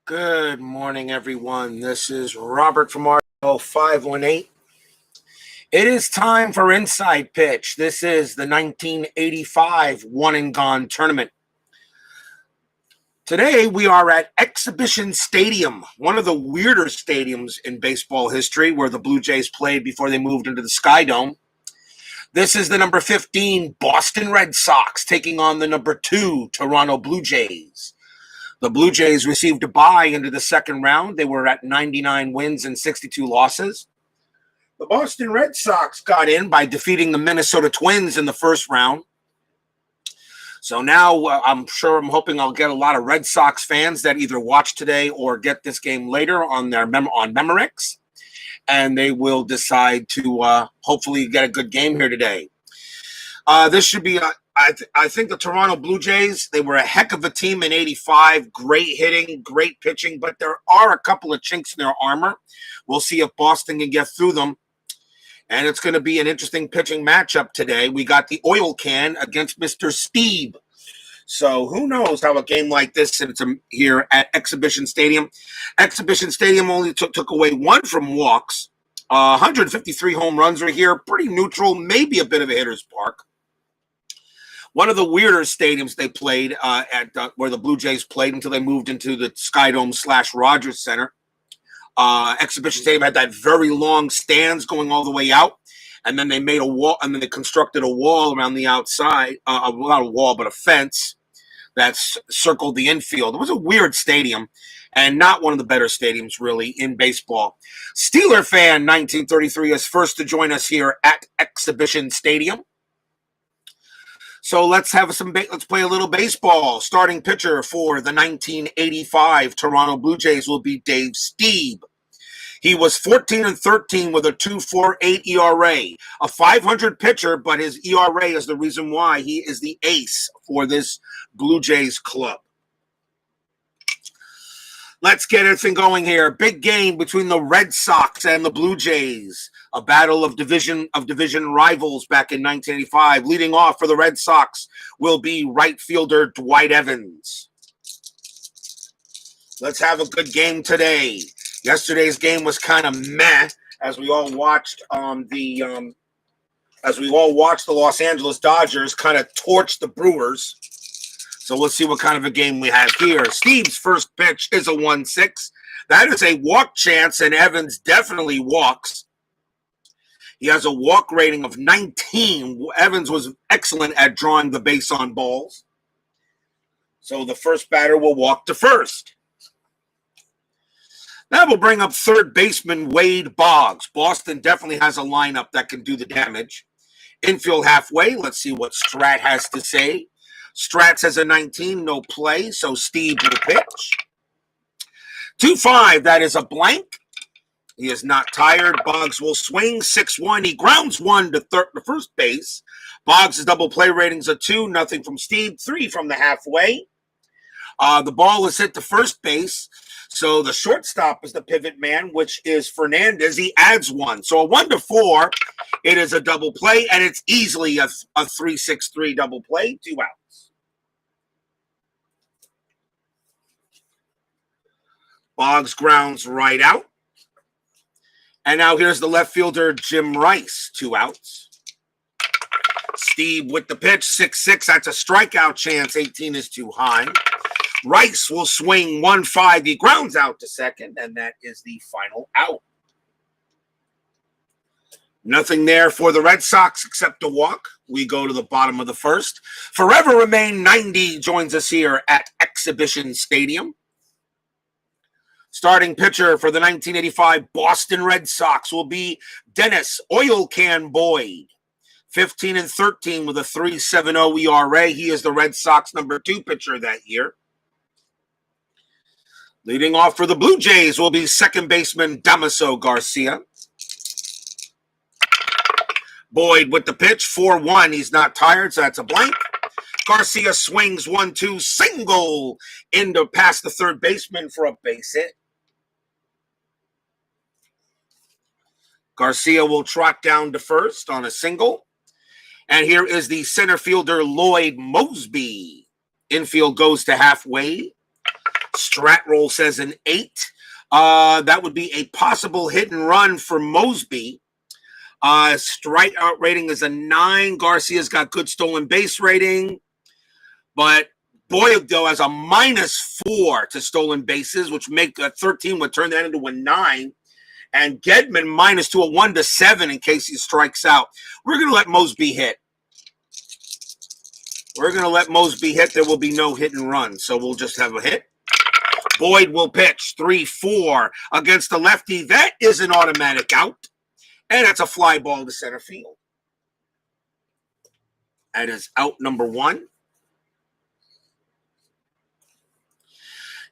Good morning, everyone. This is Robert from RO 518. It is time for Inside Pitch. This is the 1985 One and Gone tournament. Today, we are at Exhibition Stadium, one of the weirder stadiums in baseball history, where the Blue Jays played before they moved into the Sky Dome. This is the number 15 Boston Red Sox taking on the number 2 Toronto Blue Jays. The Blue Jays received a bye into the second round. They were at 99 wins and 62 losses. The Boston Red Sox got in by defeating the Minnesota Twins in the first round. So now I'm hoping I'll get a lot of Red Sox fans that either watch today or get this game later on their on Memorex, and they will decide to hopefully get a good game here today. This should be I think the Toronto Blue Jays, they were a heck of a team in 85. Great hitting, great pitching, but there are a couple of chinks in their armor. We'll see if Boston can get through them. And it's going to be an interesting pitching matchup today. We got the oil can against Mr. Stieb. So who knows how a game like this, and it's here at Exhibition Stadium. Exhibition Stadium only took away 1 from walks. 153 home runs are here. Pretty neutral, maybe a bit of a hitter's park. One of the weirder stadiums they played at where the Blue Jays played until they moved into the Sky Dome / Rogers Center. Exhibition Stadium had that very long stands going all the way out, and then they made a wall, and then they constructed a wall around the outside, not a wall, but a fence that circled the infield. It was a weird stadium, and not one of the better stadiums, really, in baseball. Steeler fan 1933 is first to join us here at Exhibition Stadium. So let's play a little baseball. Starting pitcher for the 1985 Toronto Blue Jays will be Dave Stieb. He was 14-13 with a 2.48 ERA, a 500 pitcher, but his ERA is the reason why he is the ace for this Blue Jays club. Let's get everything going here. Big game between the Red Sox and the Blue Jays. A battle of division rivals back in 1985. Leading off for the Red Sox will be right fielder Dwight Evans. Let's have a good game today. Yesterday's game was kind of meh, as we all watched the Los Angeles Dodgers kind of torch the Brewers. So let's see what kind of a game we have here. Steve's first pitch is a 1-6. That is a walk chance, and Evans definitely walks. He has a walk rating of 19. Evans was excellent at drawing the base on balls. So the first batter will walk to first. That will bring up third baseman Wade Boggs. Boston definitely has a lineup that can do the damage. Infield halfway. Let's see what Strat has to say. Strat says a 19, no play, so Steve will pitch. 2-5, that is a blank. He is not tired. Boggs will swing. 6-1. He grounds one to first base. Boggs' double play ratings are 2. Nothing from Steve. 3 from the halfway. The ball is hit to first base. So the shortstop is the pivot man, which is Fernandez. He adds 1. So a 1-4. It is a double play, and it's easily a 3-6-3 double play. 2 outs. Boggs grounds right out. And now here's the left fielder, Jim Rice, 2 outs. Steve with the pitch, 6-6. That's a strikeout chance. 18 is too high. Rice will swing 1-5. He grounds out to second, and that is the final out. Nothing there for the Red Sox except a walk. We go to the bottom of the first. Forever Remain 90 joins us here at Exhibition Stadium. Starting pitcher for the 1985 Boston Red Sox will be Dennis Oil Can Boyd. 15-13 with a 3.70 ERA. He is the Red Sox number 2 pitcher that year. Leading off for the Blue Jays will be second baseman Damaso Garcia. Boyd with the pitch, 4-1. He's not tired, so that's a blank. Garcia swings 1-2, single into past the third baseman for a base hit. Garcia will trot down to first on a single. And here is the center fielder, Lloyd Mosby. Infield goes to halfway. Strat Roll says an 8. That would be a possible hit and run for Mosby. Strikeout rating is a 9. Garcia's got good stolen base rating, but Boyd, though, has a -4 to stolen bases, which make 13 would turn that into a 9. And Gedman -2, a 1 to 7 in case he strikes out. We're going to let Mosby hit. There will be no hit and run, so we'll just have a hit. Boyd will pitch 3-4 against the lefty. That is an automatic out, and it's a fly ball to center field. That is out number 1.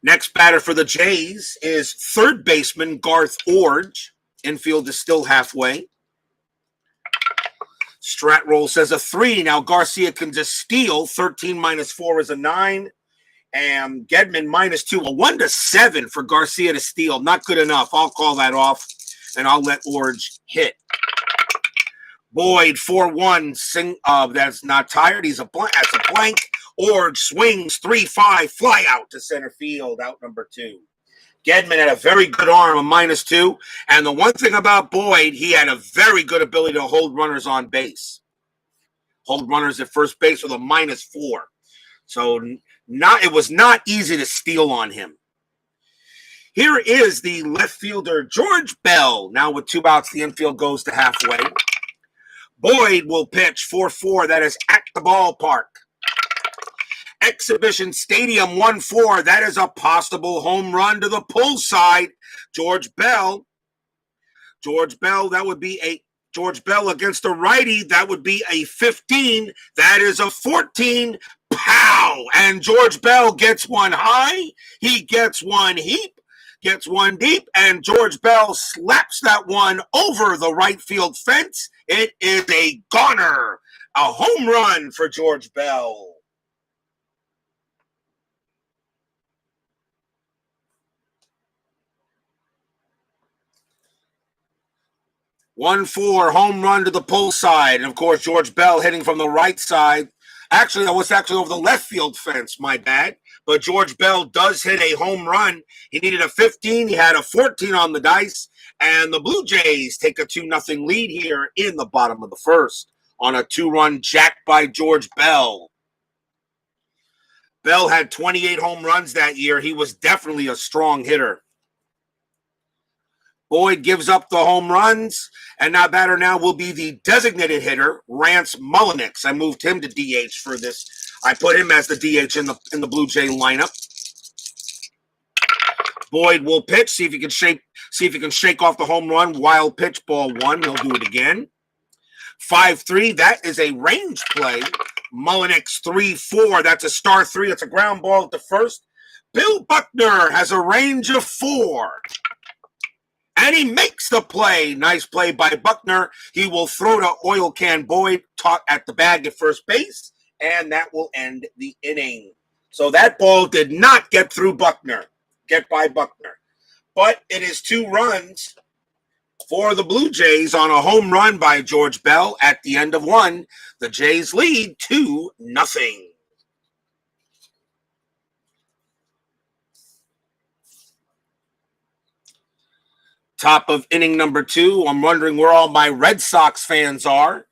Next batter for the Jays is third baseman Garth Orge. Infield is still halfway. Strat Roll says a 3. Now Garcia can just steal. 13 -4 is a 9. And Gedman -2, a 1 to 7 for Garcia to steal. Not good enough. I'll call that off, and I'll let Orge hit. Boyd 4-1. That's not tired. That's a blank. Orge swings 3-5, fly out to center field, out number 2. Gedman had a very good arm, a -2. And the one thing about Boyd, he had a very good ability to hold runners on base. Hold runners at first base with a -4. So it was not easy to steal on him. Here is the left fielder, George Bell. Now with 2 outs, the infield goes to halfway. Boyd will pitch 4-4. That is at the ballpark. Exhibition Stadium 1-4. That is a possible home run to the pull side. George Bell, that would be George Bell against a righty. That would be a 15. That is a 14. Pow! And George Bell gets one high. He gets one deep, and George Bell slaps that one over the right field fence. It is a goner. A home run for George Bell. 1-4, home run to the pull side. And, of course, George Bell hitting from the right side. Actually, that was over the left field fence, my bad. But George Bell does hit a home run. He needed a 15. He had a 14 on the dice. And the Blue Jays take a 2-0 lead here in the bottom of the first on a 2-run jack by George Bell. Bell had 28 home runs that year. He was definitely a strong hitter. Boyd gives up the home runs, and now batter will be the designated hitter, Rance Mullinix. I moved him to DH for this. I put him as the DH in the Blue Jay lineup. Boyd will pitch, see if he can shake off the home run. Wild pitch, ball 1. He'll do it again. 5-3. That is a range play. Mullinix 3-4. That's a star 3. It's a ground ball at the first. Bill Buckner has a range of 4. And he makes the play. Nice play by Buckner. He will throw to Oil Can Boyd, caught at the bag at first base, and that will end the inning. So that ball did not get by Buckner. But it is 2 runs for the Blue Jays on a home run by George Bell at the end of 1. The Jays lead 2-0. Top of inning number 2. I'm wondering where all my Red Sox fans are.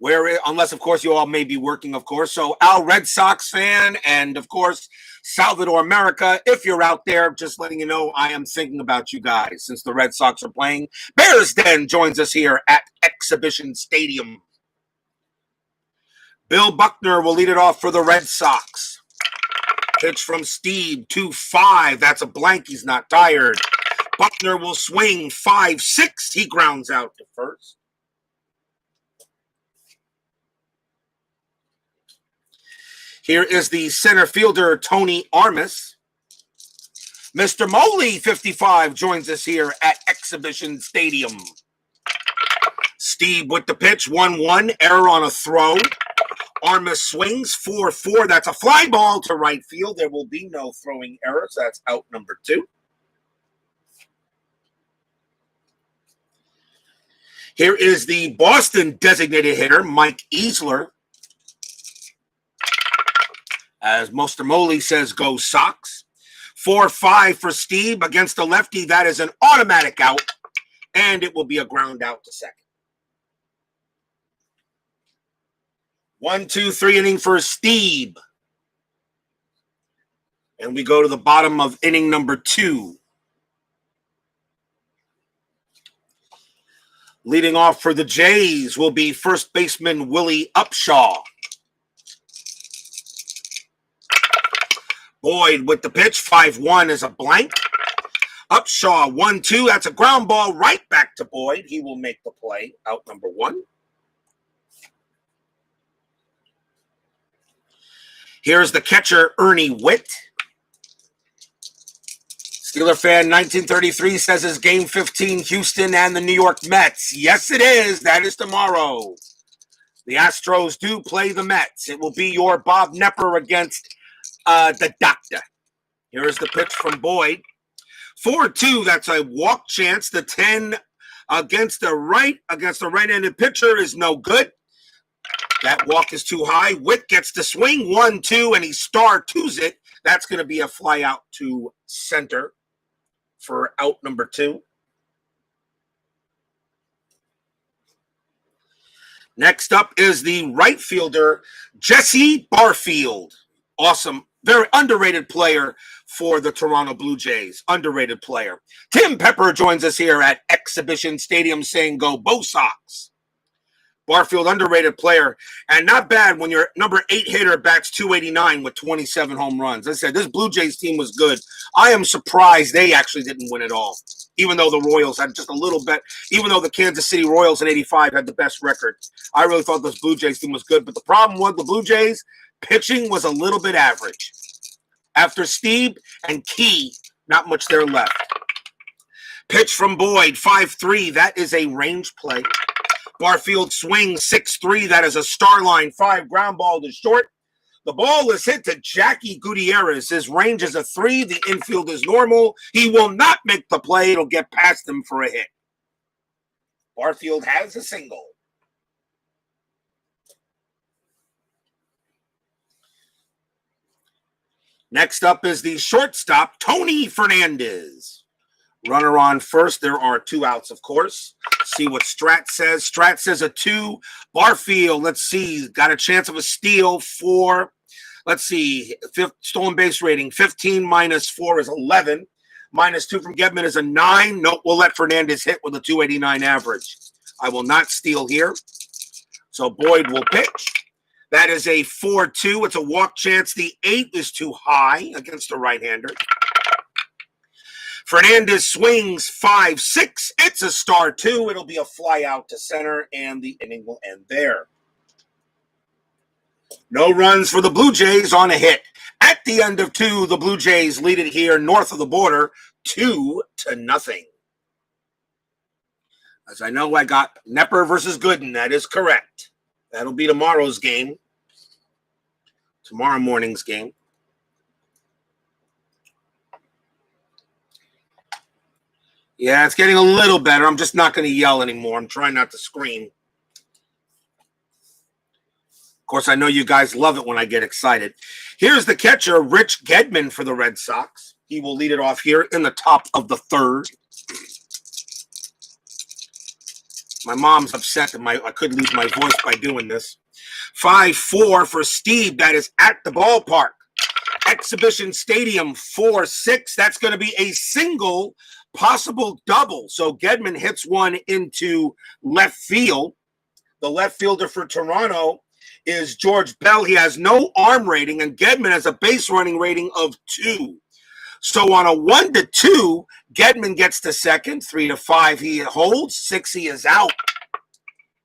Unless, of course, you all may be working, of course. So, Al Red Sox fan, and, of course, Salvador America, if you're out there, just letting you know I am thinking about you guys since the Red Sox are playing. Bears Den joins us here at Exhibition Stadium. Bill Buckner will lead it off for the Red Sox. Pitch from Stieb, 2-5. That's a blank. He's not tired. Buckner will swing 5-6. He grounds out to first. Here is the center fielder, Tony Armas. Mr. Moley, 55, joins us here at Exhibition Stadium. Stieb with the pitch, 1-1, error on a throw. Armas swings, 4-4. That's a fly ball to right field. There will be no throwing error, so that's out number 2. Here is the Boston designated hitter, Mike Easler. As Mr. Moley says, go Sox. 4-5 for Stieb against the lefty. That is an automatic out, and it will be a ground out to second. 1-2-3 inning for Stieb. And we go to the bottom of inning number 2. Leading off for the Jays will be first baseman Willie Upshaw. Boyd with the pitch, 5-1 is a blank. Upshaw, 1-2, that's a ground ball right back to Boyd. He will make the play, out number 1. Here's the catcher, Ernie Witt. Steeler fan 1933 says it's game 15, Houston and the New York Mets. Yes, it is. That is tomorrow. The Astros do play the Mets. It will be your Bob Nepper against the doctor. Here's the pitch from Boyd. 4-2, that's a walk chance. The 10 against the right-handed pitcher is no good. That walk is too high. Witt gets the swing, 1-2, and he star twos it. That's going to be a fly out to center for out number 2. Next up is the right fielder, Jesse Barfield. Awesome. Very underrated player for the Toronto Blue Jays. Underrated player. Tim Pepper joins us here at Exhibition Stadium saying go Bo Sox. Barfield, underrated player, and not bad when your number 8 hitter bats .289 with 27 home runs. As I said, this Blue Jays team was good. I am surprised they actually didn't win it all, even though the Royals had just a little bit, even though the Kansas City Royals in '85 had the best record. I really thought this Blue Jays team was good, but the problem was the Blue Jays pitching was a little bit average. After Stieb and Key, not much there left. Pitch from Boyd, 5-3. That is a range play. Barfield swings 6-3. That is a star line 5 ground ball to short. The ball is hit to Jackie Gutierrez. His range is a 3. The infield is normal. He will not make the play. It'll get past him for a hit. Barfield has a single. Next up is the shortstop, Tony Fernandez. Runner on first. There are 2 outs, of course. See what Strat says. Strat says a 2. Barfield, let's see, got a chance of a steal for, let's see, stolen base rating. 15 minus 4 is 11. Minus 2 from Gedman is a 9. Nope, we'll let Fernandez hit with a .289 average. I will not steal here. So Boyd will pitch. That is a 4-2. It's a walk chance. The 8 is too high against the right-hander. Fernandez swings 5-6. It's a star 2. It'll be a fly out to center, and the inning will end there. No runs for the Blue Jays on a hit. At the end of 2, the Blue Jays lead it here north of the border 2-0. As I know, I got Nepper versus Gooden. That is correct. That'll be tomorrow's game. Tomorrow morning's game. Yeah, it's getting a little better. I'm just not going to yell anymore. I'm trying not to scream. Of course, I know you guys love it when I get excited. Here's the catcher, Rich Gedman for the Red Sox. He will lead it off here in the top of the 3rd. My mom's upset that I could lose my voice by doing this. 5-4 for Stieb. That is at the ballpark. Exhibition Stadium, 4-6. That's going to be a single, possible double. So Gedman hits one into left field. The left fielder for Toronto is George Bell. He has no arm rating, and Gedman has a base running rating of 2. So on a 1-2, Gedman gets to second. 3-5, he holds. 6, he is out.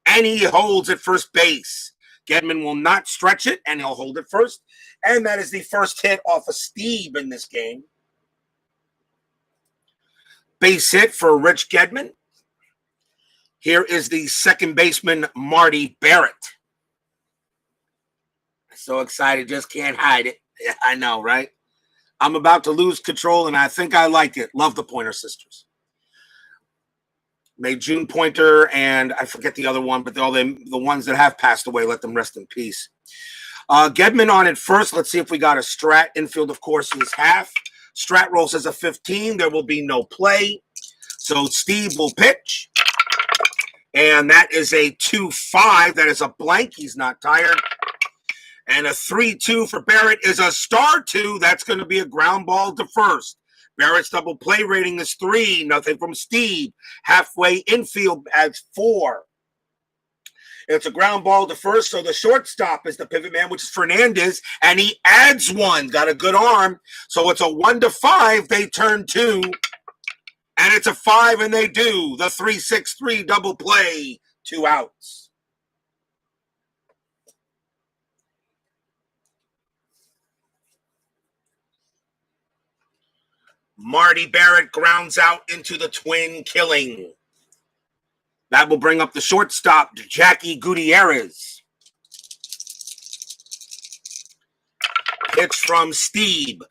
And he holds at first base. Gedman will not stretch it, and he'll hold it first. And that is the first hit off of Stieb in this game. Base hit for Rich Gedman. Here is the second baseman, Marty Barrett. So excited, just can't hide it. Yeah, I know, right? I'm about to lose control, and I think I like it. Love the Pointer Sisters. May June Pointer, and I forget the other one, but all the ones that have passed away, let them rest in peace. Gedman on it first. Let's see if we got a strat. Infield, of course, is half. Strat roll says a 15. There will be no play. So Stieb will pitch. And that is a 2-5. That is a blank. He's not tired. And a 3-2 for Barrett is a star 2. That's going to be a ground ball to first. Barrett's double play rating is 3. Nothing from Stieb. Halfway infield adds 4. It's a ground ball to first, so the shortstop is the pivot man, which is Fernandez, and he adds 1. Got a good arm. So it's a 1-5. They turn 2. And it's a 5, and they do. The 3-6-3 double play. 2 outs. Marty Barrett grounds out into the twin killing. That will bring up the shortstop, Jackie Gutierrez. Pitch from Stieb.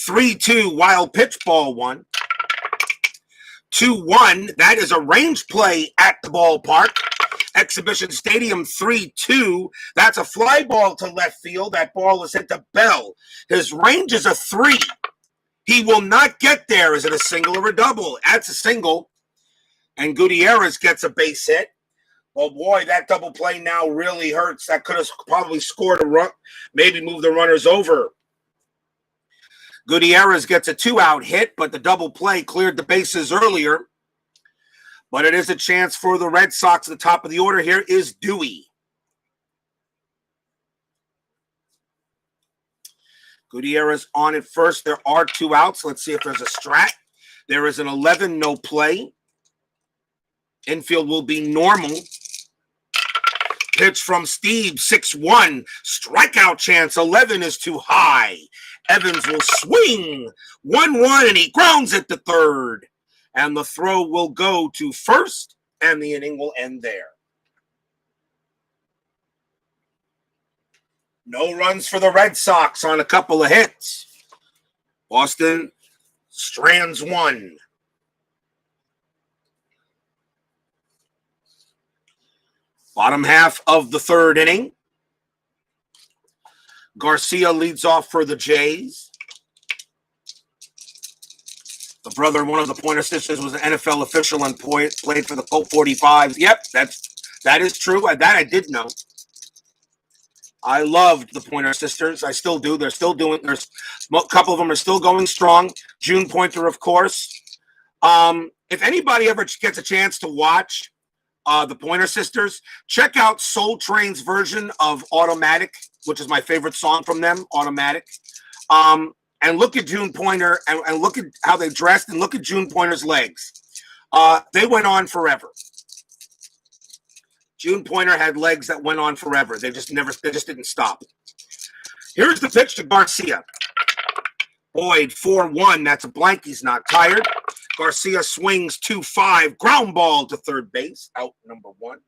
3-2, wild pitch, ball 1. 2-1, that is a range play at the ballpark. Exhibition Stadium 3-2. That's a fly ball to left field. That ball is hit to Bell. His range is a 3. He will not get there. Is it a single or a double? That's a single. And Gutierrez gets a base hit. Oh boy, that double play now really hurts. That could have probably scored a run, maybe move the runners over. Gutierrez gets a 2-out hit, but the double play cleared the bases earlier. But it is a chance for the Red Sox. At the top of the order here is Dewey. Gutierrez on at first. There are 2 outs. Let's see if there's a strat. There is an 11, no play. Infield will be normal. Pitch from Stieb, 6-1. Strikeout chance, 11 is too high. Evans will swing. 1-1, and he grounds it to third. And the throw will go to first, and the inning will end there. No runs for the Red Sox on a couple of hits. Boston strands 1. Bottom half of the third inning. Garcia leads off for the Jays. The brother of one of the Pointer Sisters was an NFL official and played for the Colt 45s. Yep, that is true. That I did know. I loved the Pointer Sisters. I still do. They're still doing. There's a couple of them are still going strong. June Pointer, of course. If anybody ever gets a chance to watch the Pointer Sisters, check out Soul Train's version of Automatic, which is my favorite song from them, Automatic. And look at June Pointer and look at how they dressed and look at June Pointer's legs. They went on forever. June Pointer had legs that went on forever. They just didn't stop. Here's the pitch to Garcia. Boyd, 4-1. That's a blank. He's not tired. Garcia swings 2-5. Ground ball to third base. Out number 1.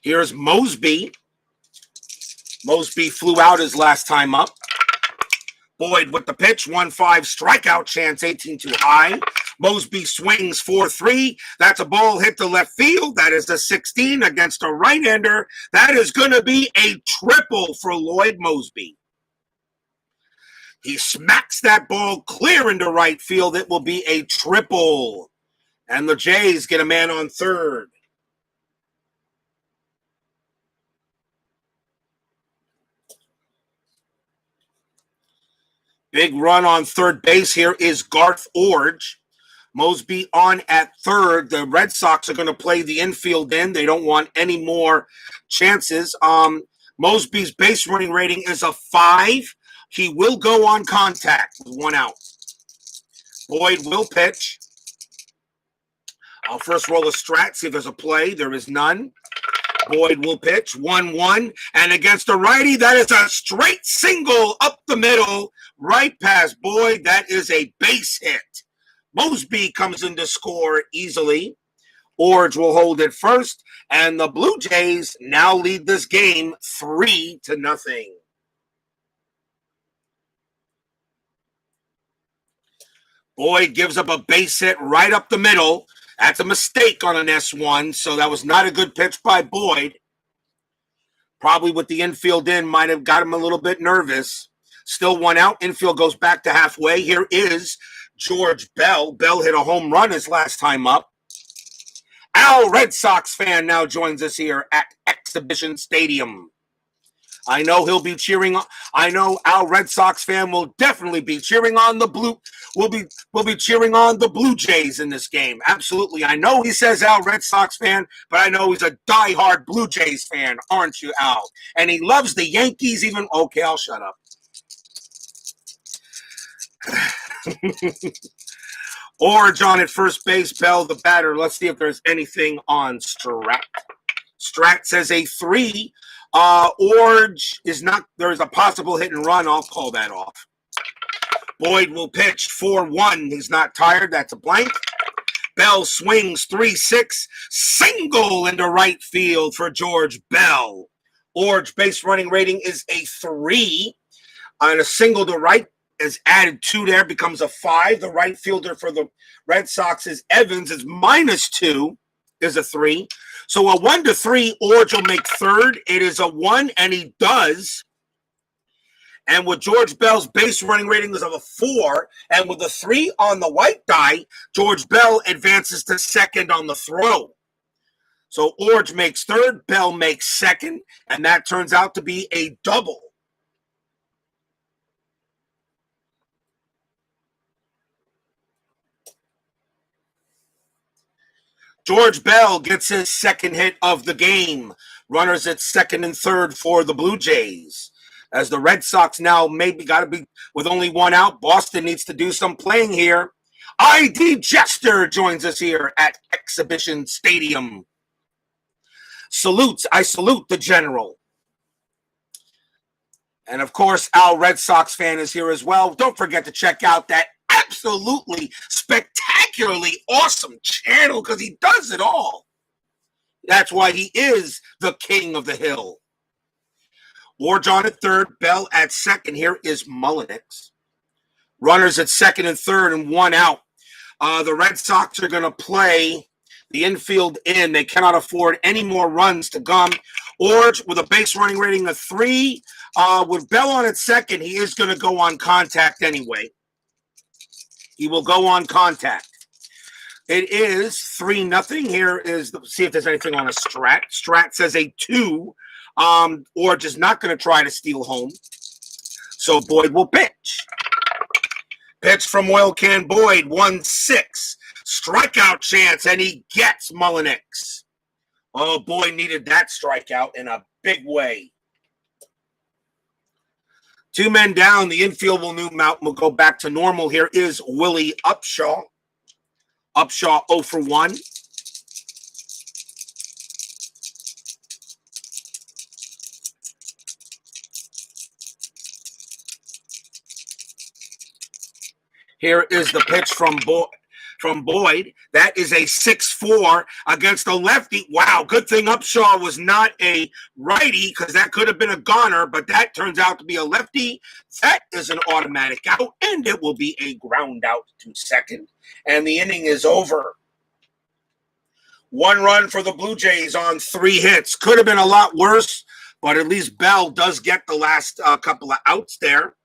Here's Mosby. Mosby flew out his last time up. Boyd with the pitch, 1-5, strikeout chance, 18 too high. Mosby swings 4-3. That's a ball hit to left field. That is a 16 against a right-hander. That is going to be a triple for Lloyd Mosby. He smacks that ball clear into right field. It will be a triple. And the Jays get a man on third. Big run on third base here is Garth Orge. Mosby on at third. The Red Sox are going to play the infield in. They don't want any more chances. Mosby's base running rating is a 5. He will go on contact with 1 out. Boyd will pitch. I'll first roll a strat, see if there's a play. There is none. Boyd will pitch, 1-1. And against a righty, that is a straight single up the middle, right past Boyd. That is a base hit. Mosby comes in to score easily. Orge will hold it first. And the Blue Jays now lead this game 3-0. Boyd gives up a base hit right up the middle. That's a mistake on an S1, so that was not a good pitch by Boyd. Probably with the infield in, might have got him a little bit nervous. Still one out. Infield goes back to halfway. Here is George Bell. Bell hit a home run his last time up. Al, Red Sox fan, now joins us here at Exhibition Stadium. I know he'll be cheering on. I know Al, Red Sox fan, will definitely be cheering on the Blue. Will be cheering on the Blue Jays in this game. Absolutely. I know he says Al, Red Sox fan, but I know he's a diehard Blue Jays fan, aren't you, Al? And he loves the Yankees even. Okay, I'll shut up. Orge on at first base, Bell the batter. Let's see if there's anything on Strat. Strat says a 3. Orge is not. There's a possible hit and run. I'll call that off. Boyd will pitch 4-1. He's not tired. That's a blank. Bell swings 3-6. Single into right field for George Bell. Orge base running rating is a 3. And a single to right is added 2 there, becomes a 5. The right fielder for the Red Sox is Evans, is -2, is a 3. So a 1-3, Orge will make third. It is a 1, and he does. And with George Bell's base running rating is of a 4, and with a 3 on the white die, George Bell advances to second on the throw. So Orge makes third, Bell makes second, and that turns out to be a double. George Bell gets his second hit of the game. Runners at second and third for the Blue Jays. As the Red Sox now maybe got to be with only 1 out. Boston needs to do some playing here. ID Jester joins us here at Exhibition Stadium. I salute the General. And of course, Al, Red Sox fan, is here as well. Don't forget to check out that absolutely spectacularly awesome channel, because he does it all. That's why he is the king of the hill. Orge on at third, Bell at second. Here is Mullenix. Runners at second and third and 1 out. The Red Sox are going to play the infield in. They cannot afford any more runs to come. Orge with a base running rating of 3. With Bell on at second, he is going to go on contact anyway. He will go on contact. It is 3-0. Here is see if there's anything on a Strat. Strat says a 2. Orge is not going to try to steal home. So Boyd will pitch. Pitch from Oil Can Boyd, 1-6. Strikeout chance, and he gets Mullenix. Oh, Boyd needed that strikeout in a big way. 2 men down. The infield will go back to normal. Here is Willie Upshaw. Upshaw 0 for 1. Here is the pitch from Boyd. That is a 6-4 against a lefty. Wow, good thing Upshaw was not a righty, because that could have been a goner, but that turns out to be a lefty. That is an automatic out, and it will be a ground out to second. And the inning is over. 1 run for the Blue Jays on 3 hits. Could have been a lot worse, but at least Bell does get the last couple of outs there.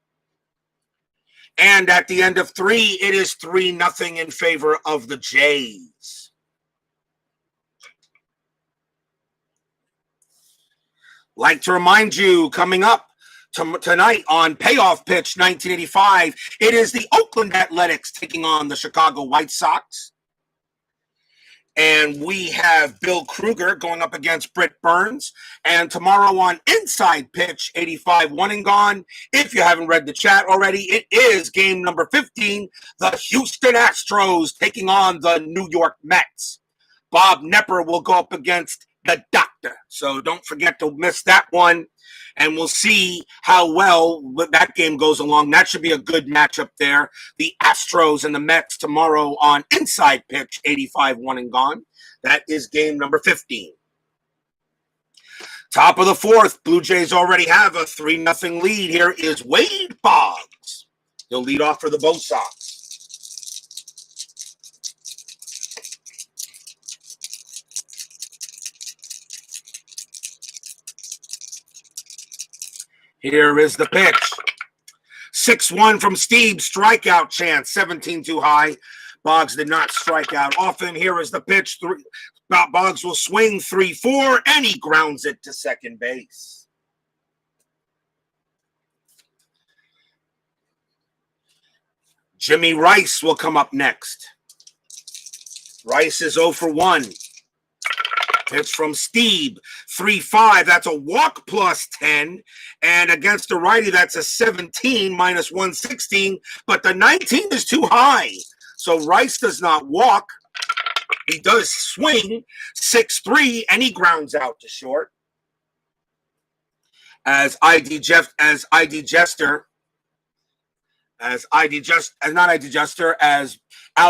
And at the end of 3, it is 3-0 in favor of the Jays. Like to remind you, coming up tonight on Payoff Pitch 1985, it is the Oakland Athletics taking on the Chicago White Sox. And we have Bill Kruger going up against Britt Burns. And tomorrow on Inside Pitch 85, 1 and gone. If you haven't read the chat already, it is game number 15. The Houston Astros taking on the New York Mets. Bob Nepper will go up against the Doctor. So don't forget to miss that one. And we'll see how well that game goes along. That should be a good matchup there. The Astros and the Mets tomorrow on Inside Pitch 85, 1 and gone. That is game number 15. Top of the 4th, Blue Jays already have a 3-0 lead. Here is Wade Boggs. He'll lead off for the Bo Sox. Here is the pitch. 6-1 from Stieb. Strikeout chance. 17 too high. Boggs did not strike out often. Here is the pitch. Boggs will swing 3-4, and he grounds it to second base. Jimmy Rice will come up next. Rice is 0 for 1. Pitch from Stieb, 3-5. That's a walk plus 10. And against a righty, that's a 17 minus 116. But the 19 is too high. So Rice does not walk. He does swing 6-3, and he grounds out to short. As Al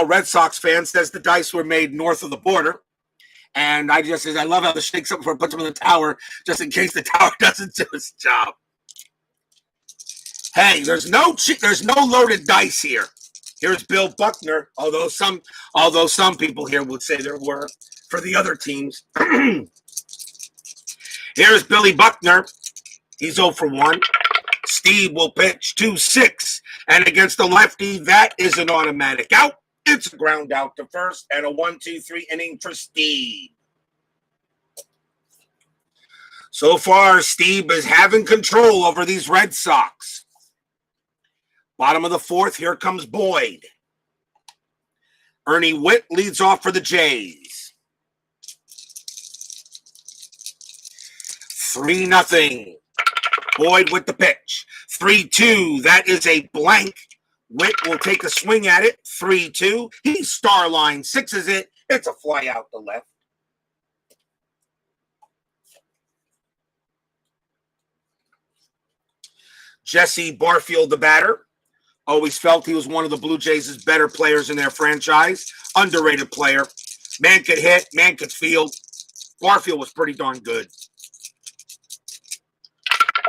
Red Sox fan says, the dice were made north of the border. And I love how the shakes up before it puts him in the tower, just in case the tower doesn't do its job. Hey, there's no loaded dice here. Here's Bill Buckner, although some people here would say there were for the other teams. Here's Billy Buckner. He's 0 for 1. Stieb will pitch 2-6. And against the lefty, that is an automatic out. It's a ground out to first and a 1-2-3 inning for Stieb. So far, Stieb is having control over these Red Sox. Bottom of the fourth, here comes Boyd. Ernie Witt leads off for the Jays. 3-0. Boyd with the pitch. 3-2. That is a blank. Witt will take a swing at it. 3-2. He star line sixes it. It's a fly out to left. Jesse Barfield, the batter. Always felt he was one of the Blue Jays' better players in their franchise. Underrated player. Man could hit. Man could field. Barfield was pretty darn good.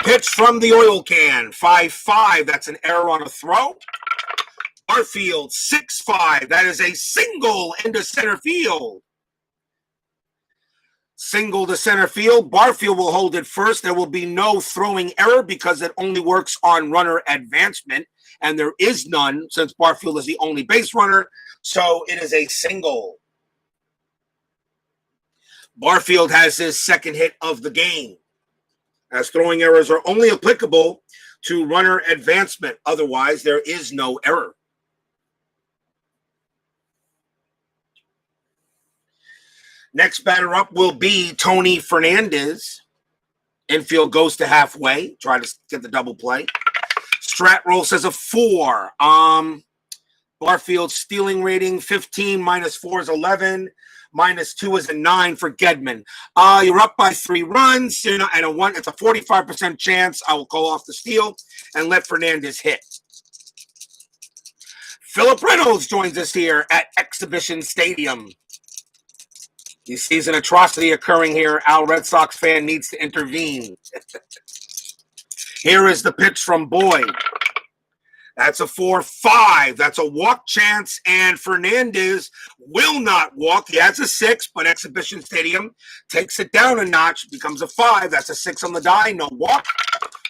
Pitch from the oil can. 5-5. That's an error on a throw. Barfield, 6-5. That is a single into center field. Single to center field. Barfield will hold it first. There will be no throwing error because it only works on runner advancement, and there is none since Barfield is the only base runner, so it is a single. Barfield has his second hit of the game, as throwing errors are only applicable to runner advancement. Otherwise, there is no error. Next batter up will be Tony Fernandez. Infield goes to halfway. Try to get the double play. Strat roll says a 4. Barfield's stealing rating, 15 minus 4 is 11. Minus 2 is a 9 for Gedman. You're up by 3 runs. And it's a 45% chance. I will call off the steal and let Fernandez hit. Philip Reynolds joins us here at Exhibition Stadium. He sees an atrocity occurring here. Al Red Sox fan needs to intervene. Here is the pitch from Boyd. That's a 4-5. That's a walk chance, and Fernandez will not walk. He has a 6, but Exhibition Stadium takes it down a notch, becomes a 5. That's a 6 on the die, no walk.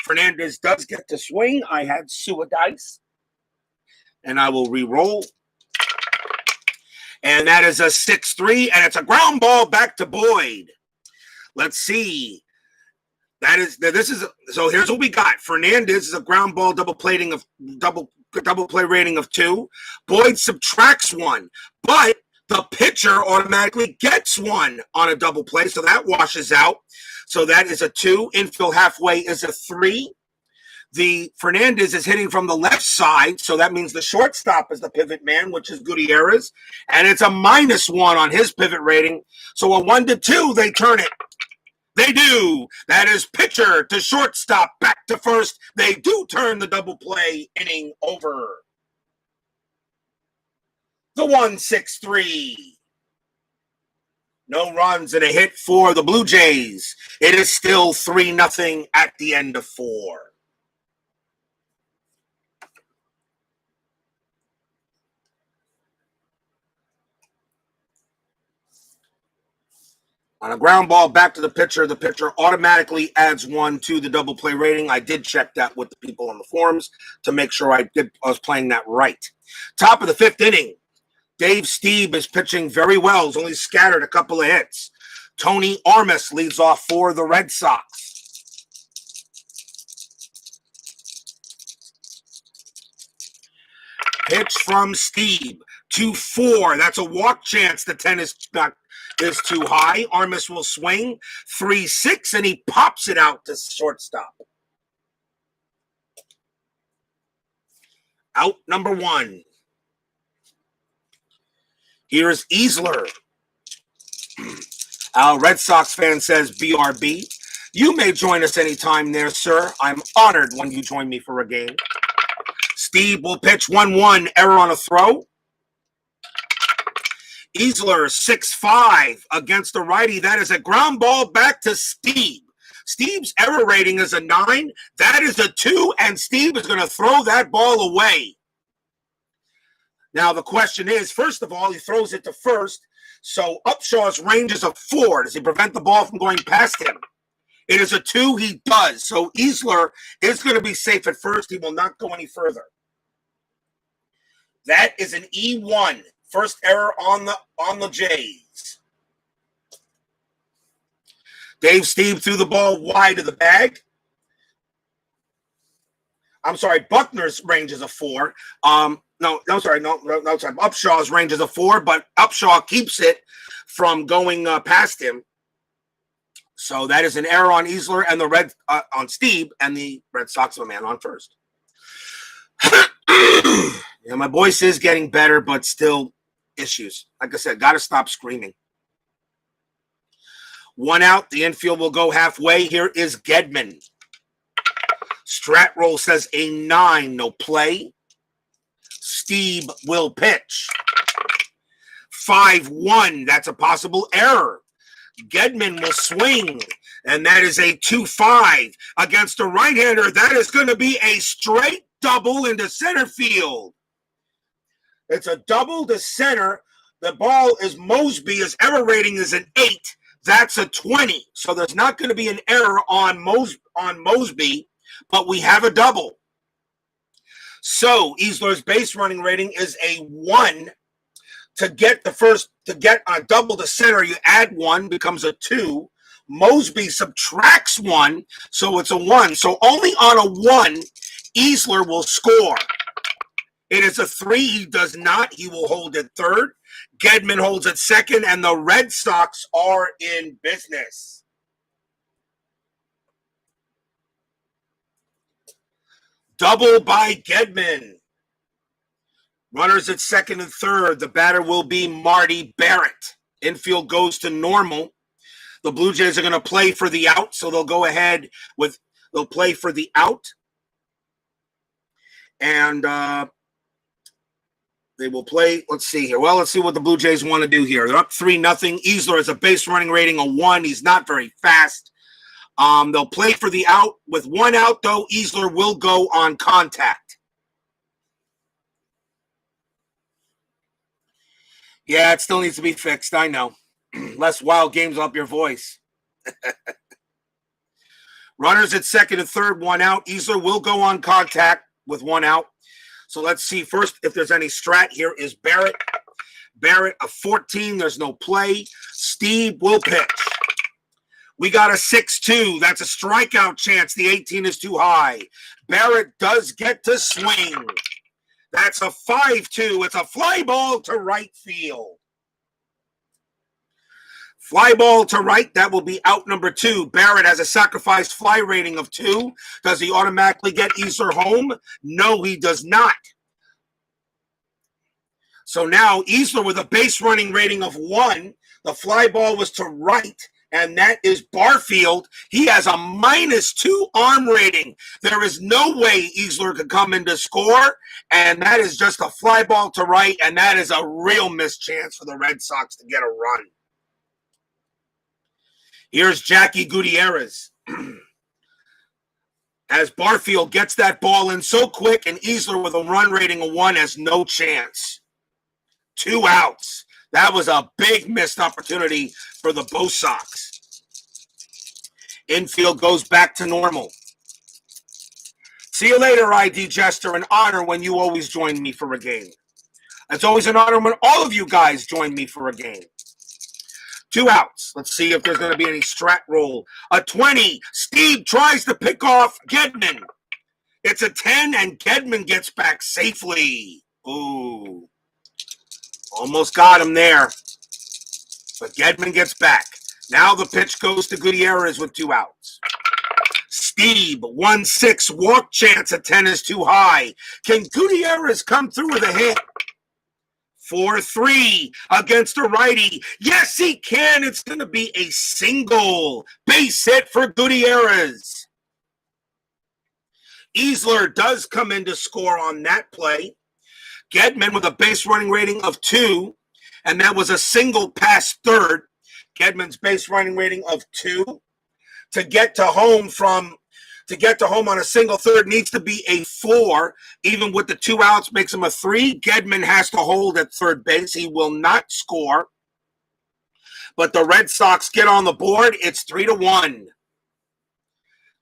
Fernandez does get to swing. I had sewer dice, and I will re-roll. And that is a 6-3, and it's a ground ball back to Boyd. Let's see. So here's what we got. Fernandez is a ground ball double play rating of 2. Boyd subtracts 1, but the pitcher automatically gets 1 on a double play, so that washes out. So that is a 2. Infield halfway is a 3. The Fernandez is hitting from the left side, so that means the shortstop is the pivot man, which is Gutierrez, and it's a -1 on his pivot rating. So a 1-2, they turn it. They do. That is pitcher to shortstop, back to first. They do turn the double play inning over. The 1-6-3. No runs and a hit for the Blue Jays. It is still 3-0 at the end of 4. On a ground ball back to the pitcher automatically adds 1 to the double play rating. I did check that with the people on the forums to make sure I was playing that right. Top of the 5th inning, Dave Stieb is pitching very well. He's only scattered a couple of hits. Tony Armas leads off for the Red Sox. Pitch from Stieb, 2-4. That's a walk chance. The 10 is too high. Armas will swing 3-6, and he pops it out to shortstop. Out number 1. Here's Easler. Our Red Sox fan says BRB. You may join us anytime there, sir. I'm honored when you join me for a game. Stieb will pitch 1-1, error on a throw. Easler 6-5 against the righty. That is a ground ball back to Stieb. Stieb's error rating is a 9. That is a 2, and Stieb is going to throw that ball away. Now, the question is, first of all, he throws it to first, so Upshaw's range is a 4. Does he prevent the ball from going past him? It is a 2. He does. So Easler is going to be safe at first. He will not go any further. That is an E1. First error on the Jays. Dave Stieb threw the ball wide of the bag. I'm sorry, Buckner's range is a 4. Upshaw's range is a 4, but Upshaw keeps it from going past him. So that is an error on Easler and on Stieb, and the Red Sox have a man on first. Yeah, my voice is getting better, but still issues. Like I said, got to stop screaming. 1 out. The infield will go halfway. Here is Gedman. Strat roll says a 9. No play. Stieb will pitch. 5-1. That's a possible error. Gedman will swing, and that is a 2-5 against a right-hander. That is going to be a straight double into center field. It's a double to center. The ball is Mosby. His error rating is an 8. That's a 20. So there's not going to be an error on Mosby, but we have a double. So Easler's base running rating is a 1. To get a double to center, you add 1, becomes a 2. Mosby subtracts 1, so it's a 1. So only on a 1, Easler will score. It is a 3. He does not. He will hold at third. Gedman holds at second, and the Red Sox are in business. Double by Gedman. Runners at second and third. The batter will be Marty Barrett. Infield goes to normal. The Blue Jays are going to play for the out, so they'll play for the out. And they will play. Let's see here. Well, let's see what the Blue Jays want to do here. They're up 3-0. Easler has a base running rating of 1. He's not very fast. They'll play for the out. With 1 out, though, Easler will go on contact. Yeah, it still needs to be fixed. I know. Less wild games up your voice. Runners at second and third, 1 out. Easler will go on contact with 1 out. So let's see first if there's any strat. Here is Barrett. Barrett, a 14. There's no play. Stieb will pitch. We got a 6-2. That's a strikeout chance. The 18 is too high. Barrett does get to swing. That's a 5-2. It's a fly ball to right field. Fly ball to right. That will be out number 2. Barrett has a sacrificed fly rating of 2. Does he automatically get Easler home? No, he does not. So now Easler with a base running rating of 1. The fly ball was to right, and that is Barfield. He has a -2 arm rating. There is no way Easler could come in to score, and that is just a fly ball to right, and that is a real missed chance for the Red Sox to get a run. Here's Jackie Gutierrez. As Barfield gets that ball in so quick, and Easler with a run rating of 1 has no chance. 2 outs. That was a big missed opportunity for the Bo Sox. Infield goes back to normal. See you later, ID Jester. An honor when you always join me for a game. It's always an honor when all of you guys join me for a game. 2 outs. Let's see if there's going to be any strat roll. A 20. Stieb tries to pick off Gedman. It's a 10, and Gedman gets back safely. Ooh. Almost got him there. But Gedman gets back. Now the pitch goes to Gutierrez with 2 outs. Stieb, 1-6 walk chance at 10 is too high. Can Gutierrez come through with a hit? 4-3 against a righty. Yes, he can. It's going to be a single base hit for Gutierrez. Easler does come in to score on that play. Gedman with a base running rating of 2, and that was a single past third. Gedman's base running rating of 2. To get to home on a single third needs to be a 4. Even with the 2 outs makes him a 3. Gedman has to hold at third base. He will not score. But the Red Sox get on the board. It's 3-1.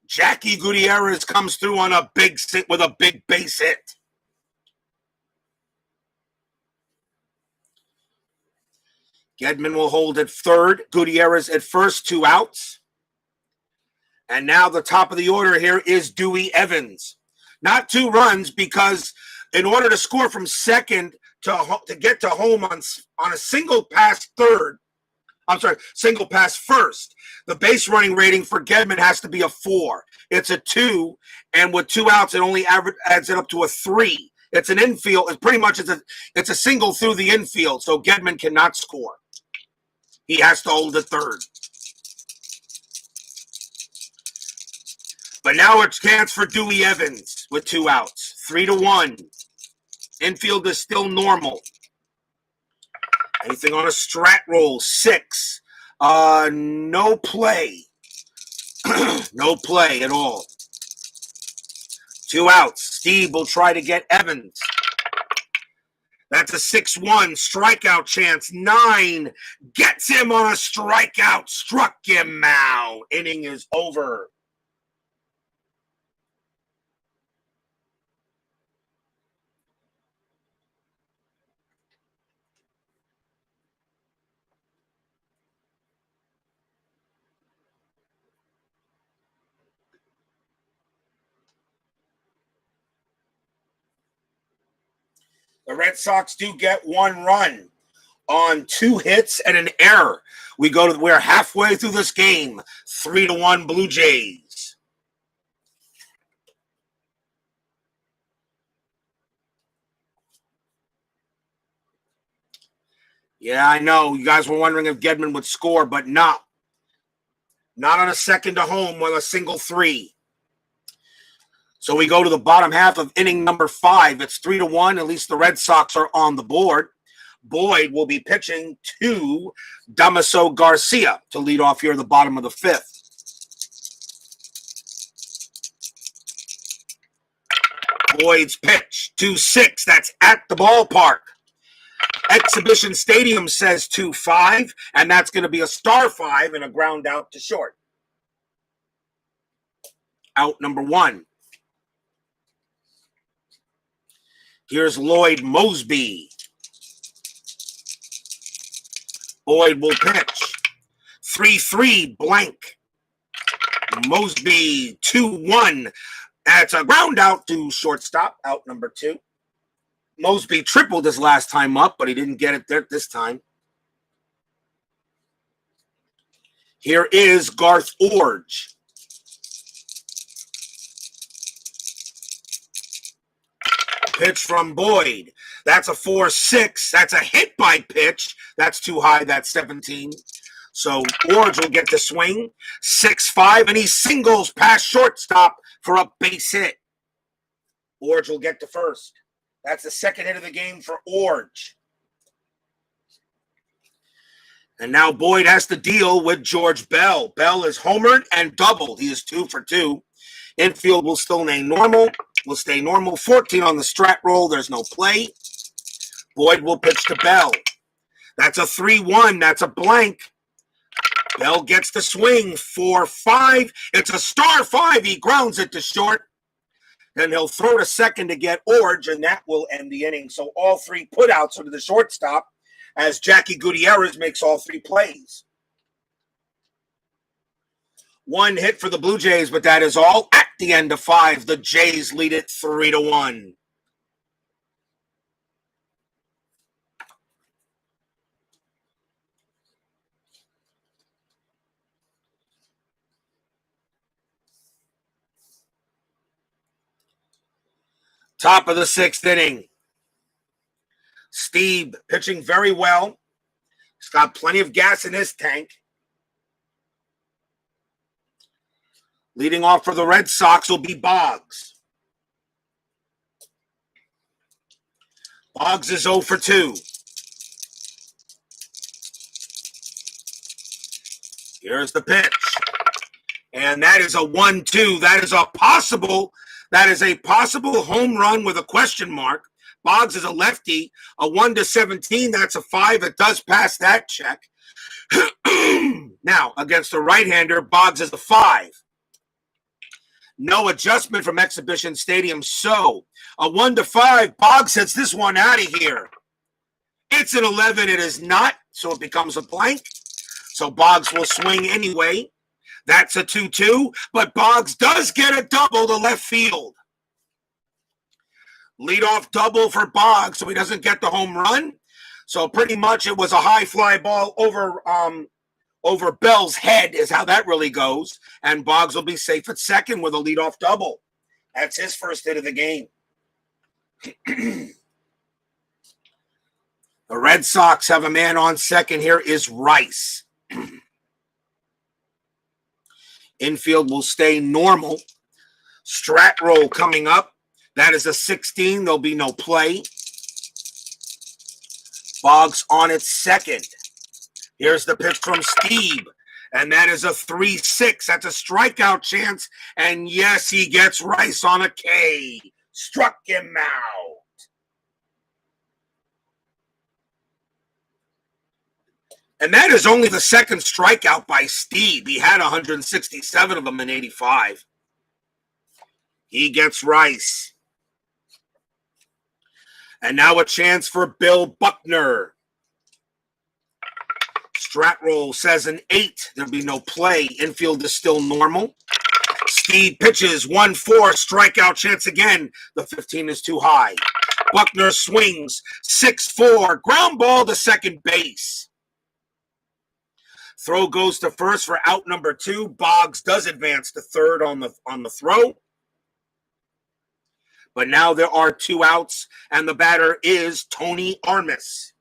Jackie Gutierrez comes through on a big sit with a big base hit. Gedman will hold at third. Gutierrez at first, 2 outs. And now the top of the order here is Dewey Evans. Not 2 runs, because in order to score from second to get to home on a single pass first, the base running rating for Gedman has to be a 4. It's a 2, and with 2 outs, it only adds it up to a 3. It's an infield. It's pretty much it's a single through the infield, so Gedman cannot score. He has to hold at third. But now it's chance for Dewey Evans with 2 outs. 3-1. Infield is still normal. Anything on a strat roll? 6. No play. No play at all. 2 outs. Stieb will try to get Evans. That's a 6-1 strikeout chance. 9 gets him on a strikeout. Struck him out. Inning is over. The Red Sox do get 1 run on 2 hits and an error. We're halfway through this game. 3-1 Blue Jays. Yeah, I know. You guys were wondering if Gedman would score, but not. Not on a second to home with a single 3. So we go to the bottom half of inning number 5. It's 3-1. At least the Red Sox are on the board. Boyd will be pitching to Damaso Garcia to lead off here at the bottom of the 5th. Boyd's pitch, 2-6. That's at the ballpark. Exhibition Stadium says 2-5, and that's going to be a star 5 and a ground out to short. Out number 1. Here's Lloyd Mosby. Boyd will pitch. 3-3 blank. Mosby 2-1. That's a ground out to shortstop. Out number 2. Mosby tripled his last time up, but he didn't get it there this time. Here is Garth Orge. Pitch from Boyd. That's a 4-6. That's a hit by pitch. That's too high. That's 17. So Orge will get the swing. 6-5, and he singles past shortstop for a base hit. Orge will get to first. That's the second hit of the game for Orge. And now Boyd has to deal with George Bell. Bell is homered and doubled. He is 2 for 2. Infield will still stay normal. 14 on the strat roll. There's no play. Boyd will pitch to Bell. That's a 3-1. That's a blank. Bell gets the swing. 4-5. It's a star 5. He grounds it to short. Then he'll throw to second to get Orge, and that will end the inning. So all 3 putouts are to the shortstop as Jackie Gutierrez makes all 3 plays. 1 hit for the Blue Jays, but that is all. At the end of 5, the Jays lead it 3-1. Top of the 6th inning. Stieb pitching very well. He's got plenty of gas in his tank. Leading off for the Red Sox will be Boggs. Boggs is 0 for 2. Here's the pitch. And that is a 1-2. That is a possible home run with a question mark. Boggs is a lefty. A 1-17, that's a 5. It does pass that check. Now, against the right-hander, Boggs is a 5. No adjustment from Exhibition Stadium. So, a 1-5, Boggs hits this one out of here. It's an 11. It is not, so it becomes a blank. So Boggs will swing anyway. That's a 2-2, but Boggs does get a double to left field. Leadoff double for Boggs, so he doesn't get the home run. So pretty much it was a high fly ball over Bell's head is how that really goes. And Boggs will be safe at second with a leadoff double. That's his first hit of the game. The Red Sox have a man on second. Here is Rice. Infield will stay normal. Strat roll coming up. That is a 16. There'll be no play. Boggs on its second. Here's the pitch from Stieb. And that is a 3-6. That's a strikeout chance. And yes, he gets Rice on a K. Struck him out. And that is only the second strikeout by Stieb. He had 167 of them in 85. He gets Rice. And now a chance for Bill Buckner. Strat roll says an 8. There'll be no play. Infield is still normal. Stieb pitches 1-4. Strikeout chance again. The 15 is too high. Buckner swings 6-4. Ground ball to second base. Throw goes to first for out number 2. Boggs does advance to third on the throw. But now there are 2 outs, and the batter is Tony Armas.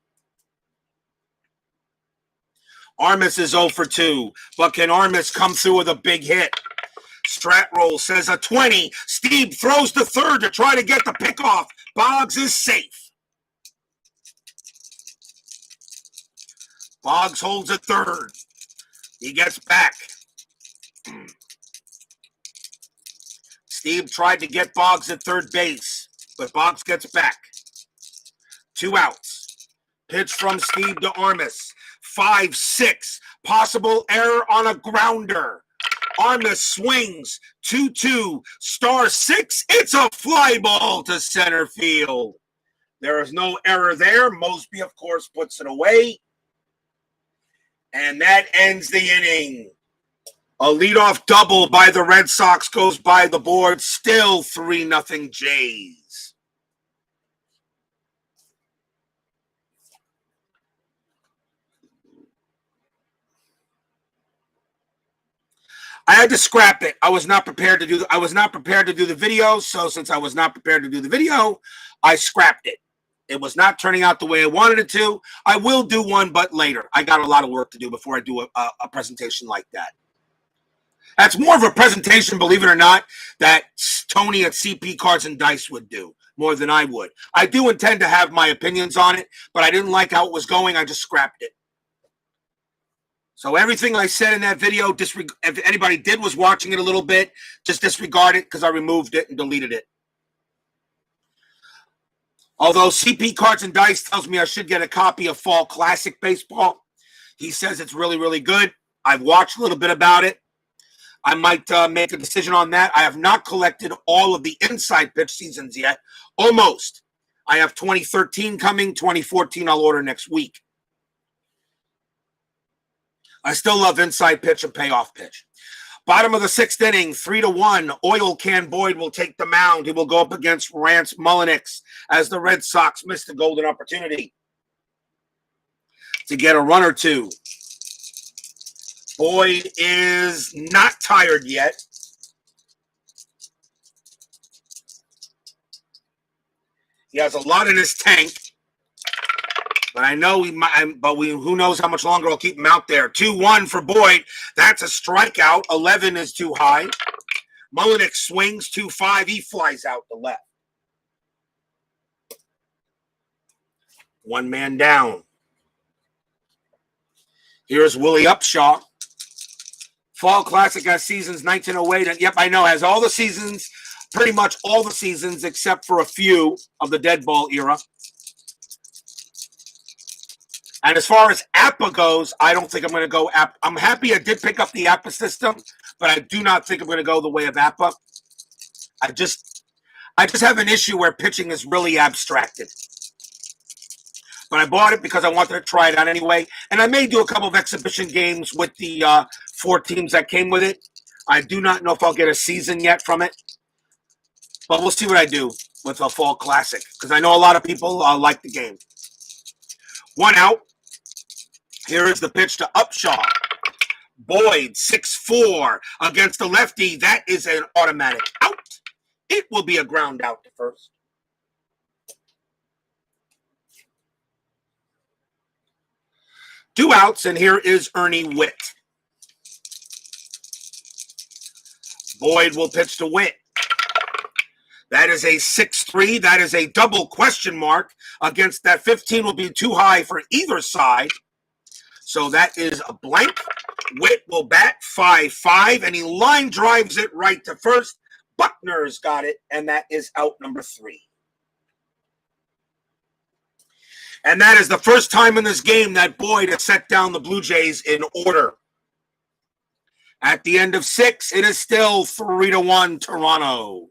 Armas is 0 for 2, but can Armas come through with a big hit? Strat roll says a 20. Stieb throws to third to try to get the pickoff. Boggs is safe. Boggs holds at third. He gets back. Stieb tried to get Boggs at third base, but Boggs gets back. 2 outs. Pitch from Stieb to Armas. 5-6. Possible error on a grounder. Armas swings. 2-2. Star 6. It's a fly ball to center field. There is no error there. Mosby, of course, puts it away. And that ends the inning. A leadoff double by the Red Sox goes by the board. Still 3-0 Jays. I had to scrap it. I was not prepared to do the video, so since I was not prepared to do the video, I scrapped it. It was not turning out the way I wanted it to. I will do one, but later. I got a lot of work to do before I do a presentation like that. That's more of a presentation, believe it or not, that Tony at CP Cards and Dice would do more than I would. I do intend to have my opinions on it, but I didn't like how it was going. I just scrapped it. So everything I said in that video, if anybody was watching it a little bit, just disregard it because I removed it and deleted it. Although CP Cards and Dice tells me I should get a copy of Fall Classic Baseball. He says it's really, really good. I've watched a little bit about it. I might make a decision on that. I have not collected all of the inside pitch seasons yet. Almost. I have 2013 coming. 2014 I'll order next week. I still love inside pitch and payoff pitch. Bottom of the sixth inning, 3-1. Oil Can Boyd will take the mound. He will go up against Rance Mullenix as the Red Sox missed a golden opportunity to get a run or two. Boyd is not tired yet. He has a lot in his tank. But I know who knows how much longer I'll keep him out there. 2-1 for Boyd. That's a strikeout. 11 is too high. Mullenix swings 2-5. He flies out the left. One man down. Here's Willie Upshaw. Fall Classic has seasons 1908. And yep, I know, has all the seasons, pretty much all the seasons except for a few of the dead ball era. And as far as APA goes, I don't think I'm going to go APA. I'm happy I did pick up the APA system, but I do not think I'm going to go the way of APA. I just have an issue where pitching is really abstracted. But I bought it because I wanted to try it out anyway. And I may do a couple of exhibition games with the 4 teams that came with it. I do not know if I'll get a season yet from it. But we'll see what I do with a Fall Classic, because I know a lot of people like the game. 1 out. Here is the pitch to Upshaw. Boyd, 6-4 against the lefty. That is an automatic out. It will be a ground out to first. Two outs, and here is Ernie Witt. Boyd will pitch to Witt. That is a 6-3. That is a double question mark against that 15 will be too high for either side. So that is a blank. Witt will bat 5-5, and he line drives it right to first. Buckner's got it, and that is out number 3. And that is the first time in this game that Boyd has set down the Blue Jays in order. At the end of 6, it is still 3-1 Toronto.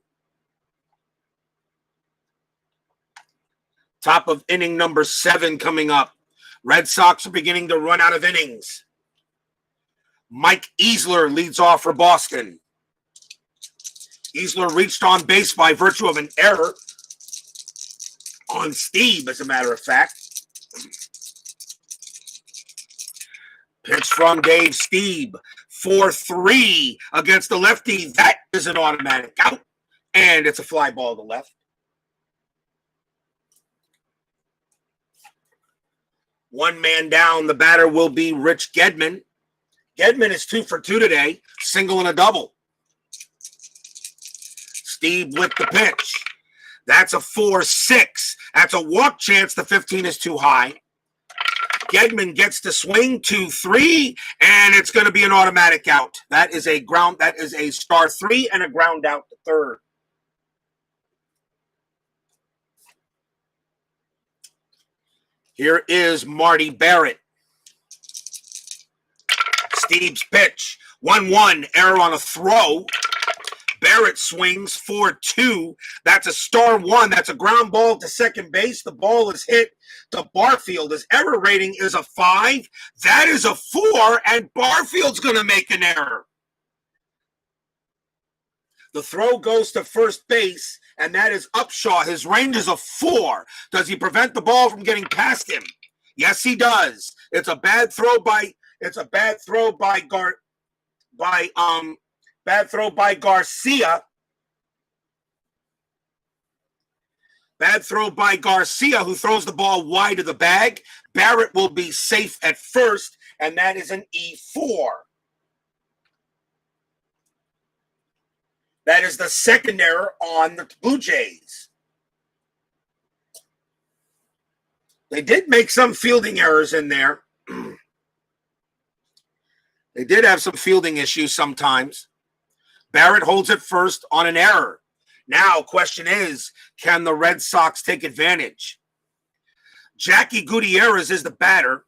Top of inning number 7 coming up. Red Sox are beginning to run out of innings. Mike Easler leads off for Boston. Easler reached on base by virtue of an error on Stieb, as a matter of fact. Pitch from Dave Stieb. 4-3 against the lefty. That is an automatic out. And it's a fly ball to left. 1 man down. The batter will be Rich Gedman. Gedman is 2 for 2 today. Single and a double. Stieb with the pitch. That's a 4-6. That's a walk chance. The 15 is too high. Gedman gets to swing 2-3, and it's going to be an automatic out. That is a star 3 and a ground out to third. Here is Marty Barrett. Stieb's pitch. 1-1, error on a throw. Barrett swings 4-2. That's a star 1. That's a ground ball to second base. The ball is hit to Barfield. His error rating is a 5. That is a 4, and Barfield's going to make an error. The throw goes to first base, and that is Upshaw. His range is a 4. Does he prevent the ball from getting past him? Yes, he does. It's a bad throw by Garcia. Bad throw by Garcia, who throws the ball wide of the bag. Barrett will be safe at first, and that is an E4. That is the second error on the Blue Jays. They did make some fielding errors in there. They did have some fielding issues sometimes. Barrett holds it first on an error. Now, question is, can the Red Sox take advantage? Jackie Gutierrez is the batter,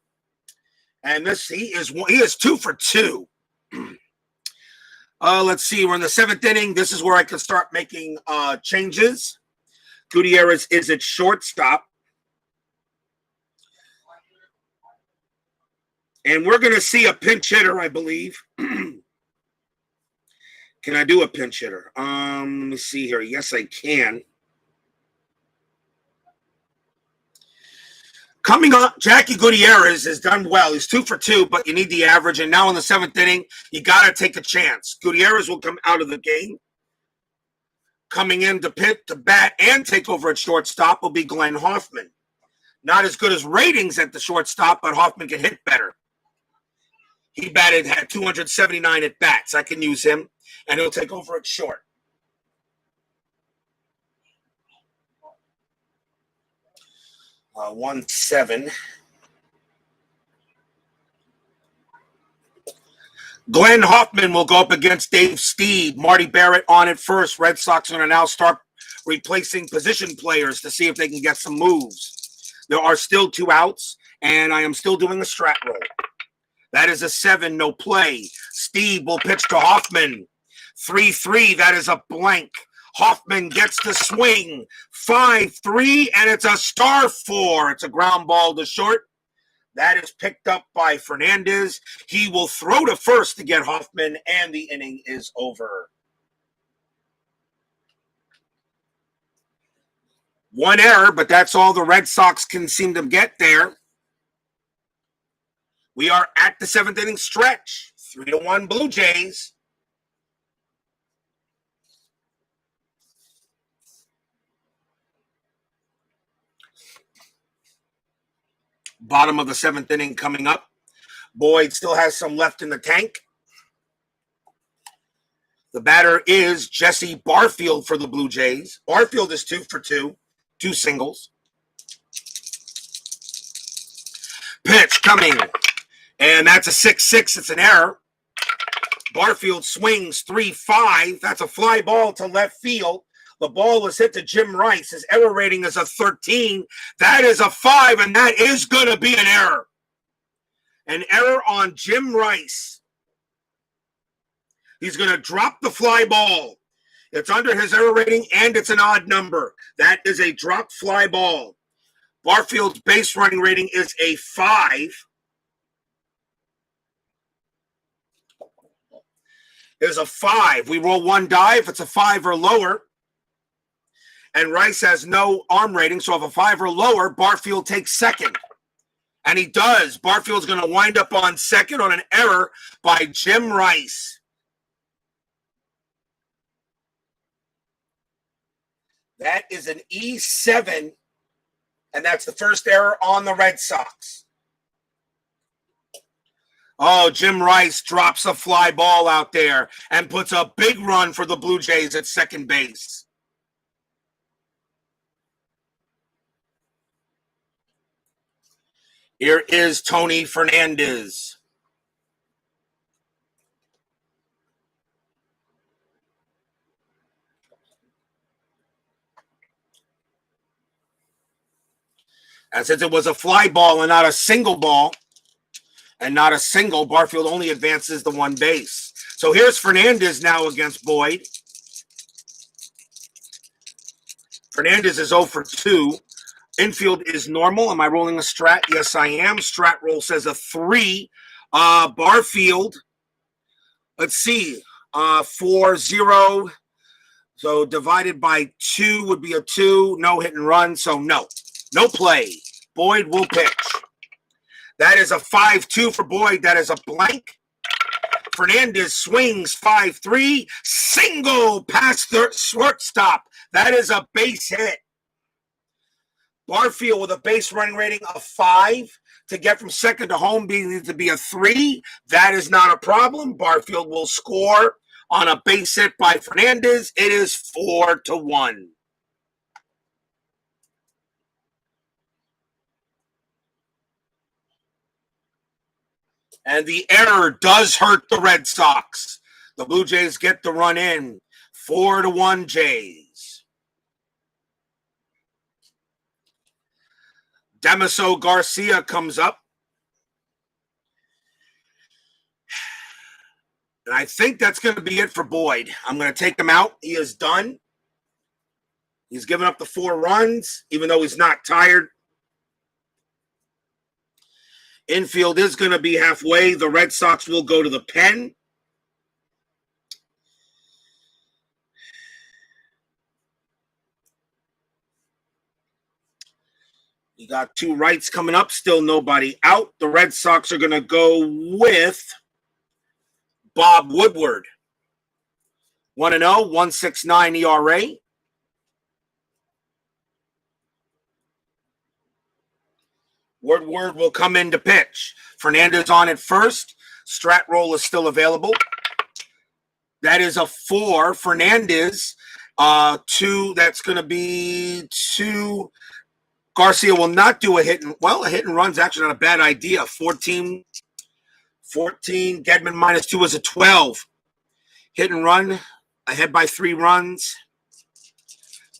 and he is 2 for 2. Let's see. We're in the 7th inning. This is where I can start making changes. Gutierrez is at shortstop. And we're going to see a pinch hitter, I believe. Can I do a pinch hitter? Let me see here. Yes, I can. Coming up, Jackie Gutierrez has done well. He's 2 for 2, but you need the average. And now in the 7th inning, you got to take a chance. Gutierrez will come out of the game. Coming in to bat, and take over at shortstop will be Glenn Hoffman. Not as good as ratings at the shortstop, but Hoffman can hit better. He had 279 at bats. I can use him, and he'll take over at short. Uh, 1-7. Glenn Hoffman will go up against Dave Stieb. Marty Barrett on at first. Red Sox are going to now start replacing position players to see if they can get some moves. There are still 2 outs, and I am still doing a strat roll. That is a 7, no play. Stieb will pitch to Hoffman. 3-3, that is a blank. Hoffman gets the swing. 5-3, and it's a star 4. It's a ground ball to short. That is picked up by Fernandez. He will throw to first to get Hoffman, and the inning is over. 1 error, but that's all the Red Sox can seem to get there. We are at the 7th inning stretch. 3-1 Blue Jays. Bottom of the 7th inning coming up. Boyd still has some left in the tank. The batter is Jesse Barfield for the Blue Jays. Barfield is 2 for 2. 2 singles. Pitch coming. And that's a 6-6. It's an error. Barfield swings 3-5. That's a fly ball to left field. The ball was hit to Jim Rice. His error rating is a 13. That is a 5, and that is going to be an error. An error on Jim Rice. He's going to drop the fly ball. It's under his error rating, and it's an odd number. That is a drop fly ball. Barfield's base running rating is a 5. There's a 5. We roll 1 die if it's a 5 or lower. And Rice has no arm rating, so if a 5 or lower, Barfield takes second. And he does. Barfield's going to wind up on second on an error by Jim Rice. That is an E7, and that's the first error on the Red Sox. Oh, Jim Rice drops a fly ball out there and puts a big run for the Blue Jays at second base. Here is Tony Fernandez. And since it was a fly ball and not a single ball, Barfield only advances the 1 base. So here's Fernandez now against Boyd. Fernandez is 0 for 2. Infield is normal. Am I rolling a strat? Yes, I am. Strat roll says a 3. Barfield, let's see, 4-0. So divided by 2 would be a 2. No hit and run, so no. No play. Boyd will pitch. That is a 5-2 for Boyd. That is a blank. Fernandez swings 5-3. Single past the shortstop. That is a base hit. Barfield with a base running rating of 5. To get from second to home, needs to be a 3. That is not a problem. Barfield will score on a base hit by Fernandez. It is 4-1. And the error does hurt the Red Sox. The Blue Jays get the run in. 4-1 Jays. Damaso Garcia comes up. And I think that's going to be it for Boyd. I'm going to take him out. He is done. He's given up the 4 runs, even though he's not tired. Infield is going to be halfway. The Red Sox will go to the pen. You got 2 rights coming up. Still nobody out. The Red Sox are going to go with Bob Woodward. 1-0, 1.69 ERA. Woodward will come in to pitch. Fernandez on at first. Strat roll is still available. That is a 4. Fernandez, 2. That's going to be 2. Garcia will not do a hit and run's actually not a bad idea. 14. Gedman -2 is a 12. Hit and run ahead by 3 runs.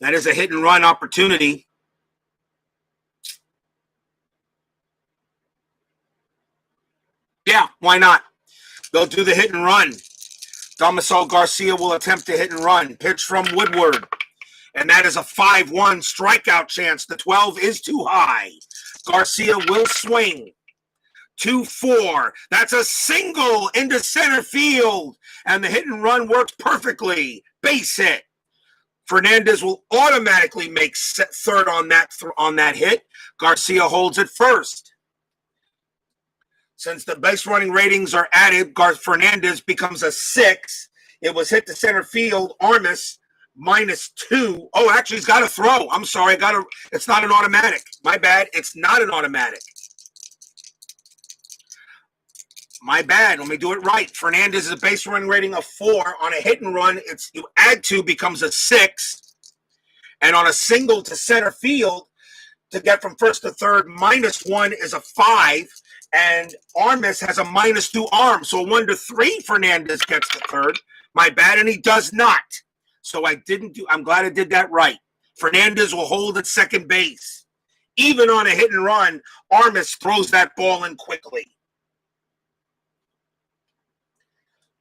That is a hit and run opportunity. Yeah, why not? They'll do the hit and run. Damaso Garcia will attempt to hit and run. Pitch from Woodward. And that is a 5-1 strikeout chance. The 12 is too high. Garcia will swing. 2-4. That's a single into center field. And the hit and run works perfectly. Base hit. Fernandez will automatically make third on that hit. Garcia holds it first. Since the base running ratings are added, Fernandez becomes a 6. It was hit to center field. Armas -2. Oh, actually, he's got to throw. I'm sorry. It's not an automatic. My bad. It's not an automatic. My bad. Let me do it right. Fernandez is a base running rating of 4. On a hit and run, you add 2 becomes a 6. And on a single to center field, to get from first to third, -1 is a 5. And Armas has a -2 arm. So 1-3, Fernandez gets to third. My bad. And he does not. So I'm glad I did that right. Fernandez will hold at second base. Even on a hit and run, Armas throws that ball in quickly.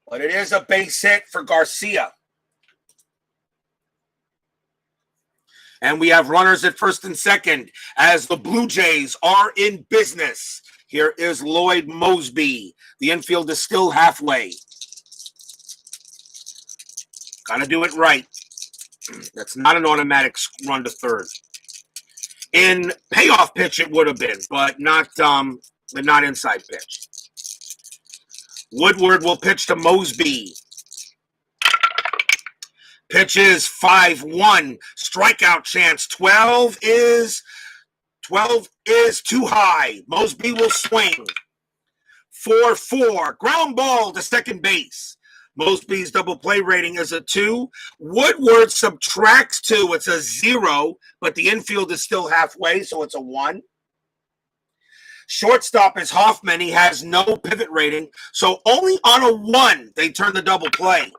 But it is a base hit for Garcia. And we have runners at first and second as the Blue Jays are in business. Here is Lloyd Mosby. The infield is still halfway. Got to do it right. That's not an automatic run to third. In payoff pitch, it would have been, but not inside pitch. Woodward will pitch to Mosby. Pitch is 5-1. Strikeout chance. 12 is too high. Mosby will swing. 4-4. Ground ball to second base. Mosby's double play rating is a 2. Woodward subtracts 2. It's a 0, but the infield is still halfway, so it's a 1. Shortstop is Hoffman. He has no pivot rating, so only on a 1 they turn the double play.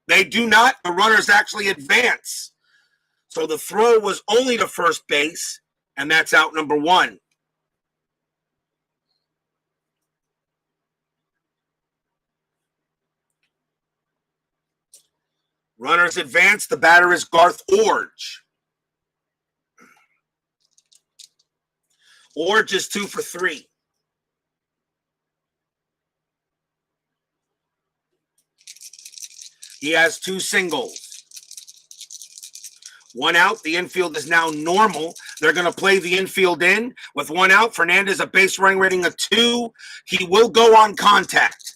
They do not. The runners actually advance. So the throw was only to first base, and that's out number 1. Runners advance. The batter is Garth Orge. Orge is 2 for 3. He has 2 singles. 1 out. The infield is now normal. They're going to play the infield in. With 1 out, Fernandez, a base running rating of 2. He will go on contact.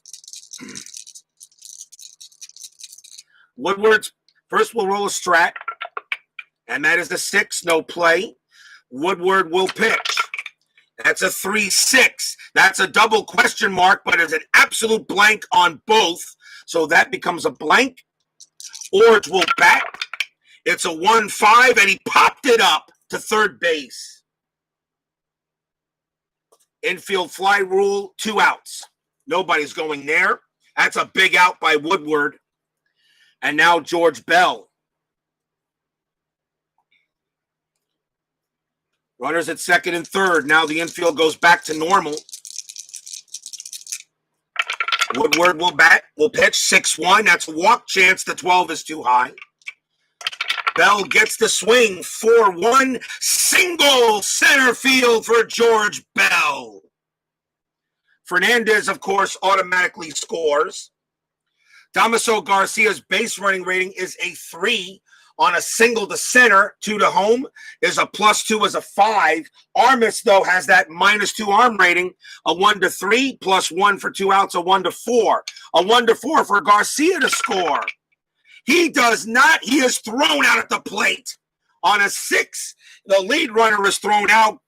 Woodward's first will roll a strat, and that is the 6, no play. Woodward will pitch. That's a 3-6. That's a double question mark, but it's an absolute blank on both. So that becomes a blank. Orge will bat. It's a 1-5, and he popped it up to third base. Infield fly rule, 2 outs. Nobody's going there. That's a big out by Woodward. And now George Bell. Runners at second and third. Now the infield goes back to normal. Woodward will pitch 6-1. That's a walk chance. The 12 is too high. Bell gets the swing. 4-1. Single center field for George Bell. Fernandez, of course, automatically scores. Damaso Garcia's base running rating is a 3 on a single to center. 2 to home is a +2 as a 5. Armas, though, has that -2 arm rating, a 1 to 3, +1 for 2 outs, a 1 to 4. A 1 to 4 for Garcia to score. He does not. He is thrown out at the plate. On a 6, the lead runner is thrown out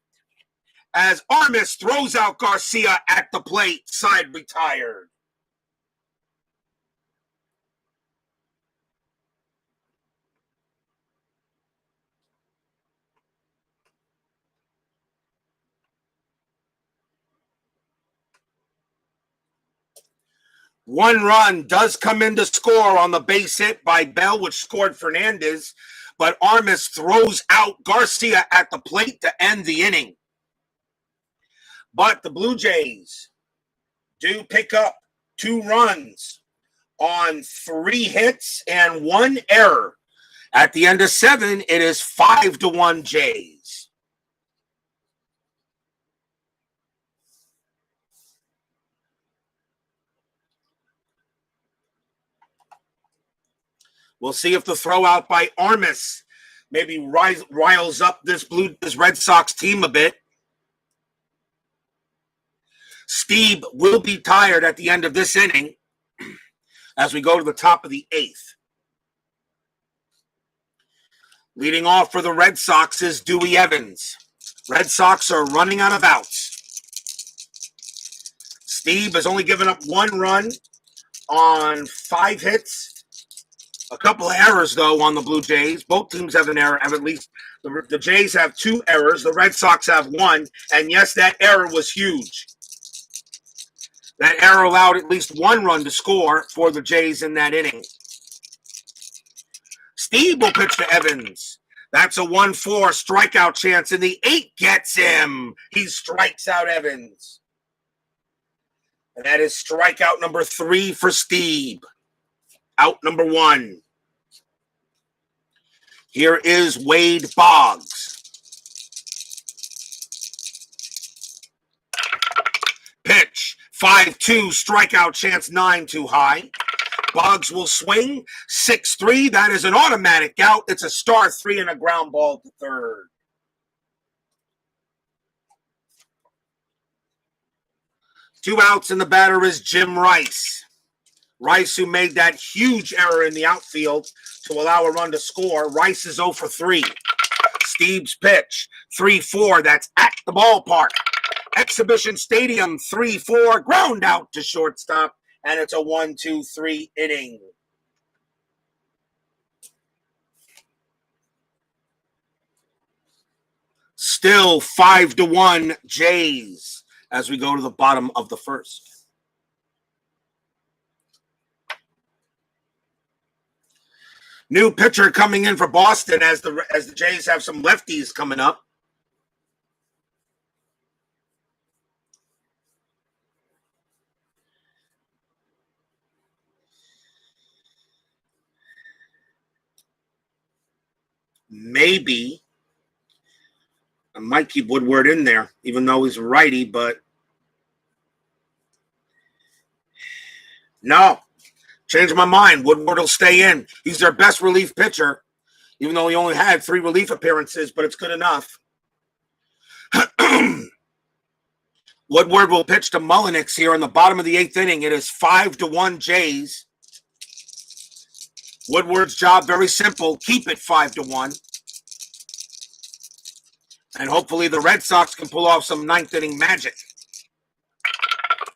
as Armas throws out Garcia at the plate. Side retired. One run does come in to score on the base hit by Bell, which scored Fernandez, but Armas throws out Garcia at the plate to end the inning. But the Blue Jays do pick up 2 runs on 3 hits and 1 error. At the end of 7, it is 5-1 Jays. We'll see if the throw out by Armas maybe riles up this Red Sox team a bit. Stieb will be tired at the end of this inning as we go to the top of the 8th. Leading off for the Red Sox is Dewey Evans. Red Sox are running out of outs. Stieb has only given up 1 run on 5 hits. A couple of errors, though, on the Blue Jays. Both teams have an error. Have at least the Jays have 2 errors. The Red Sox have 1. And yes, that error was huge. That error allowed at least 1 run to score for the Jays in that inning. Stieb will pitch to Evans. That's a 1-4 strikeout chance, and the 8 gets him. He strikes out Evans. And that is strikeout number 3 for Stieb. Out number 1. Here is Wade Boggs. Pitch. 5-2 strikeout chance, 9 too high. Boggs will swing. 6-3. That is an automatic out. It's a star 3 and a ground ball to third. Two outs, and the batter is Jim Rice. Rice, who made that huge error in the outfield to allow a run to score. Rice is 0 for 3. Stieb's pitch, 3-4. That's at the ballpark. Exhibition Stadium, 3-4. Ground out to shortstop, and it's a 1-2-3 inning. Still 5-1 Jays as we go to the bottom of the first. New pitcher coming in for Boston as the Jays have some lefties coming up. Maybe I might keep Woodward in there, even though he's righty, but no. Change my mind. Woodward will stay in. He's their best relief pitcher, even though he only had 3 relief appearances, but it's good enough. Woodward will pitch to Mullenix here in the bottom of the 8th inning. It is 5-1 Jays. Woodward's job, very simple. Keep it 5-1. And hopefully the Red Sox can pull off some 9th inning magic.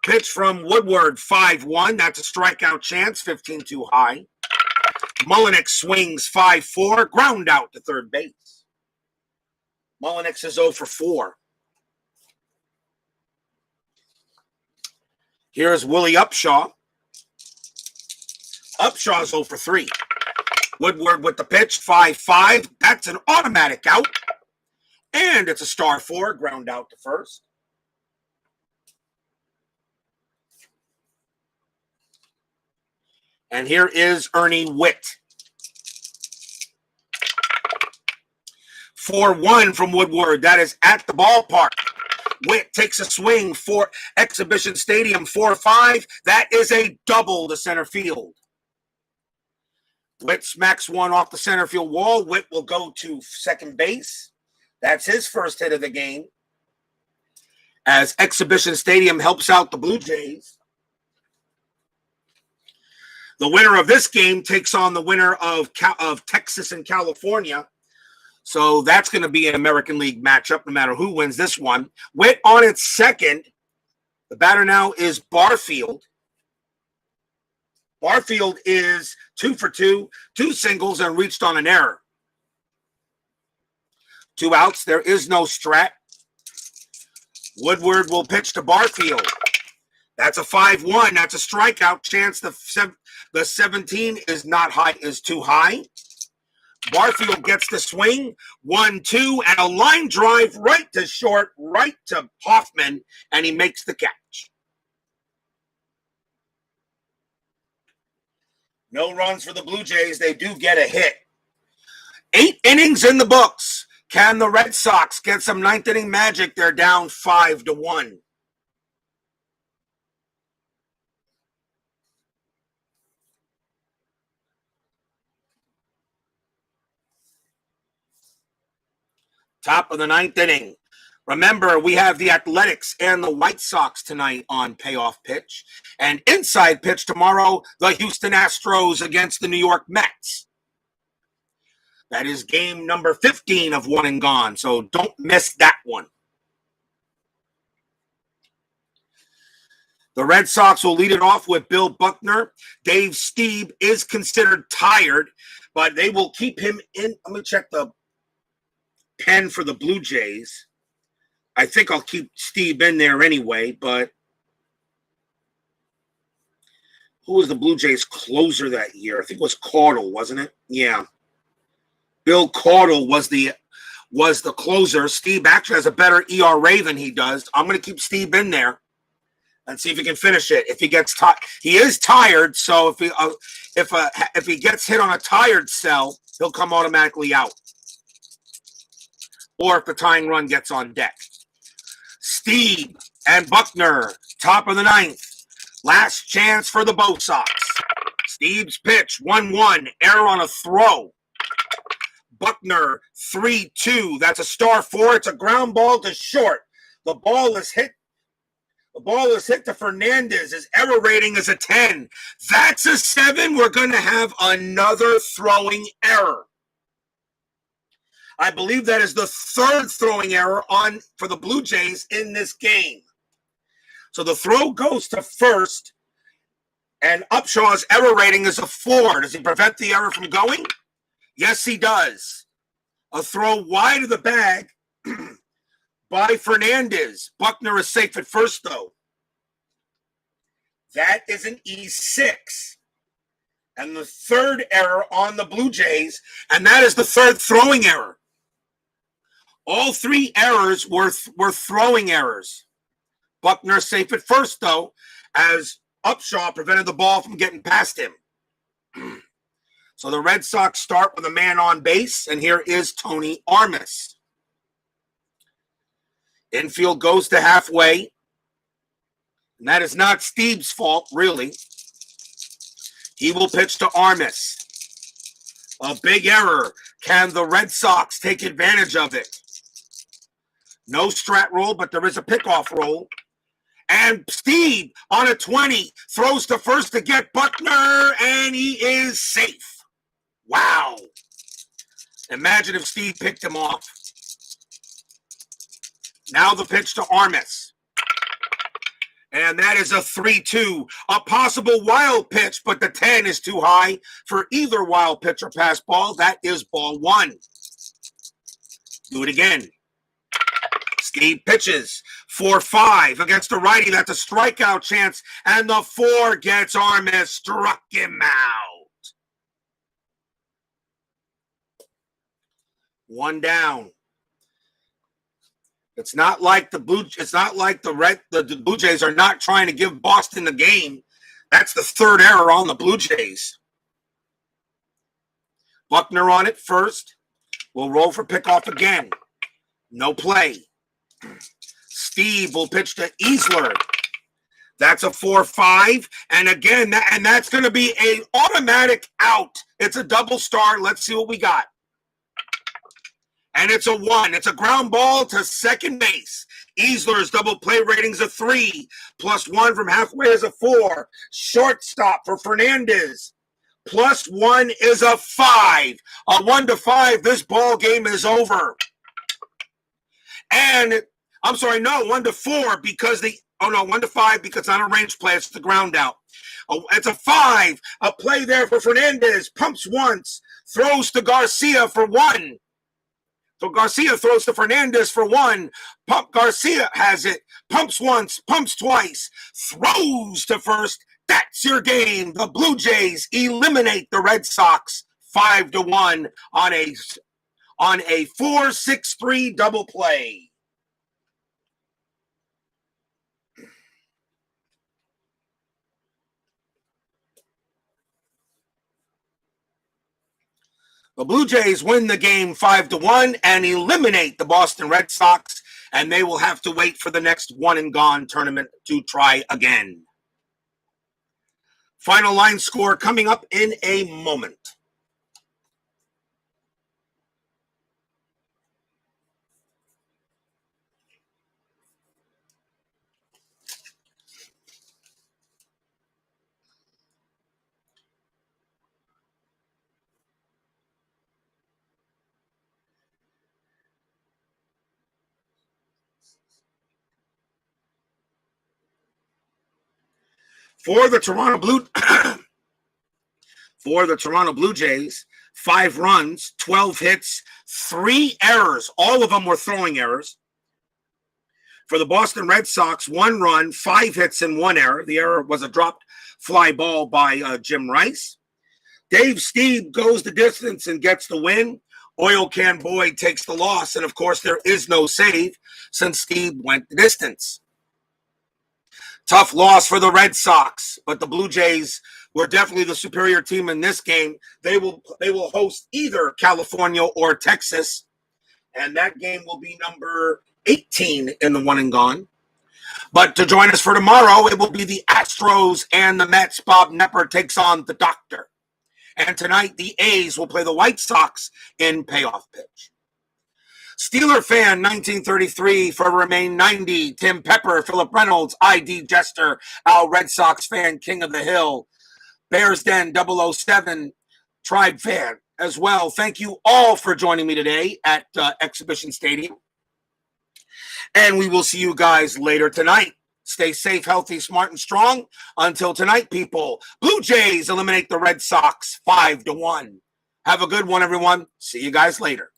Pitch from Woodward, 5-1. That's a strikeout chance, 15 too high. Mullenix swings 5-4. Ground out to third base. Mullenix is 0 for 4. Here's Willie Upshaw. Upshaw's 0 for 3. Woodward with the pitch, 5-5. That's an automatic out. And it's a star 4, ground out to first. And here is Ernie Witt. 4-1 from Woodward. That is at the ballpark. Witt takes a swing for Exhibition Stadium, 4-5. That is a double to center field. Witt smacks one off the center field wall. Witt will go to second base. That's his first hit of the game, as Exhibition Stadium helps out the Blue Jays. The winner of this game takes on the winner of Texas and California. So that's going to be an American League matchup no matter who wins this one. Witt on its second. The batter now is Barfield. Barfield is 2 for 2, 2 singles, and reached on an error. 2 outs. There is no Strat. Woodward will pitch to Barfield. That's a 5-1. That's a strikeout chance. The 17 is not high, is too high. Barfield gets the swing. 1-2, and a line drive right to short, right to Hoffman, and he makes the catch. No runs for the Blue Jays. They do get a hit. 8 innings in the books. Can the Red Sox get some ninth inning magic? They're down 5-1. Top of the ninth inning. Remember, we have the Athletics and the White Sox tonight on Payoff Pitch. And inside pitch tomorrow, the Houston Astros against the New York Mets. That is game number 15 of One and Gone, so don't miss that one. The Red Sox will lead it off with Bill Buckner. Dave Stieb is considered tired, but they will keep him in. Let me check the pen for the Blue Jays. I think I'll keep Stieb in there anyway, but who was the Blue Jays closer that year? I think it was Caudle, wasn't it? Yeah. Bill Caudle was the closer. Stieb actually has a better ERA than he does. I'm going to keep Stieb in there and see if he can finish it. If he gets tired, he is tired. So if he gets hit on a tired cell, he'll come automatically out. Or if the tying run gets on deck. Stieb and Buckner, top of the ninth. Last chance for the Bo Sox. Stieb's pitch, 1-1, error on a throw. Buckner, 3-2. That's a star 4. It's a ground ball to short. The ball is hit. The ball is hit to Fernandez. His error rating is a 10. That's a 7. We're going to have another throwing error. I believe that is the 3rd throwing error for the Blue Jays in this game. So the throw goes to first, and Upshaw's error rating is a 4. Does he prevent the error from going? Yes, he does. A throw wide of the bag by Fernandez. Buckner is safe at first, though. That is an E6. And the 3rd error on the Blue Jays, and that is the 3rd throwing error. All 3 errors were throwing errors. Buckner safe at first, though, as Upshaw prevented the ball from getting past him. So the Red Sox start with a man on base, and here is Tony Armas. Infield goes to halfway, and that is not Steve's fault, really. He will pitch to Armas. A big error. Can the Red Sox take advantage of it? No strat roll, but there is a pickoff roll. And Stieb on a 20 throws to first to get Buckner, and he is safe. Wow. Imagine if Stieb picked him off. Now the pitch to Armas. And that is a 3-2. A possible wild pitch, but the 10 is too high for either wild pitch or pass ball. That is ball 1. Do it again. Stieb pitches 4-5 against the righty. That's a strikeout chance. And the 4 gets Armas, struck him out. 1 down. It's not like the Blue Jays are not trying to give Boston the game. That's the third error on the Blue Jays. Buckner on it first. Will roll for pickoff again. No play. Stieb will pitch to Easler. That's a 4-5. And again, that's going to be an automatic out. It's a double star. Let's see what we got. And it's a 1. It's a ground ball to second base. Easler's double play rating's a 3. +1 from halfway is a 4. Shortstop for Fernandez. +1 is a 5. A 1-5. This ball game is over. And I'm sorry, no, 1-4 because 1-5 because it's not a range play. It's the ground out. It's a 5. A play there for Fernandez. Pumps once. Throws to Garcia for 1. So Garcia throws to Fernandez for 1. Garcia has it. Pumps once. Pumps twice. Throws to first. That's your game. The Blue Jays eliminate the Red Sox 5-1 on a 4-6-3 double play. The Blue Jays win the game 5-1 and eliminate the Boston Red Sox, and they will have to wait for the next one and gone tournament to try again. Final line score coming up in a moment. For the Toronto Blue Jays, 5 runs, 12 hits, 3 errors. All of them were throwing errors. For the Boston Red Sox, 1 run, 5 hits, and 1 error. The error was a dropped fly ball by Jim Rice. Dave Stieb goes the distance and gets the win. Oil Can Boyd takes the loss. And, of course, there is no save since Stieb went the distance. Tough loss for the Red Sox, but the Blue Jays were definitely the superior team in this game. They will host either California or Texas, and that game will be number 18 in the one and gone. But to join us for tomorrow, it will be the Astros and the Mets. Bob Knepper takes on the Doctor. And tonight, the A's will play the White Sox in Payoff Pitch. Steeler fan 1933, forever remain 90. Tim Pepper, Philip Reynolds, ID Jester, Al Red Sox fan, King of the Hill. Bears Den 007, Tribe fan as well. Thank you all for joining me today at Exhibition Stadium. And we will see you guys later tonight. Stay safe, healthy, smart, and strong. Until tonight, people, Blue Jays eliminate the Red Sox 5-1. Have a good one, everyone. See you guys later.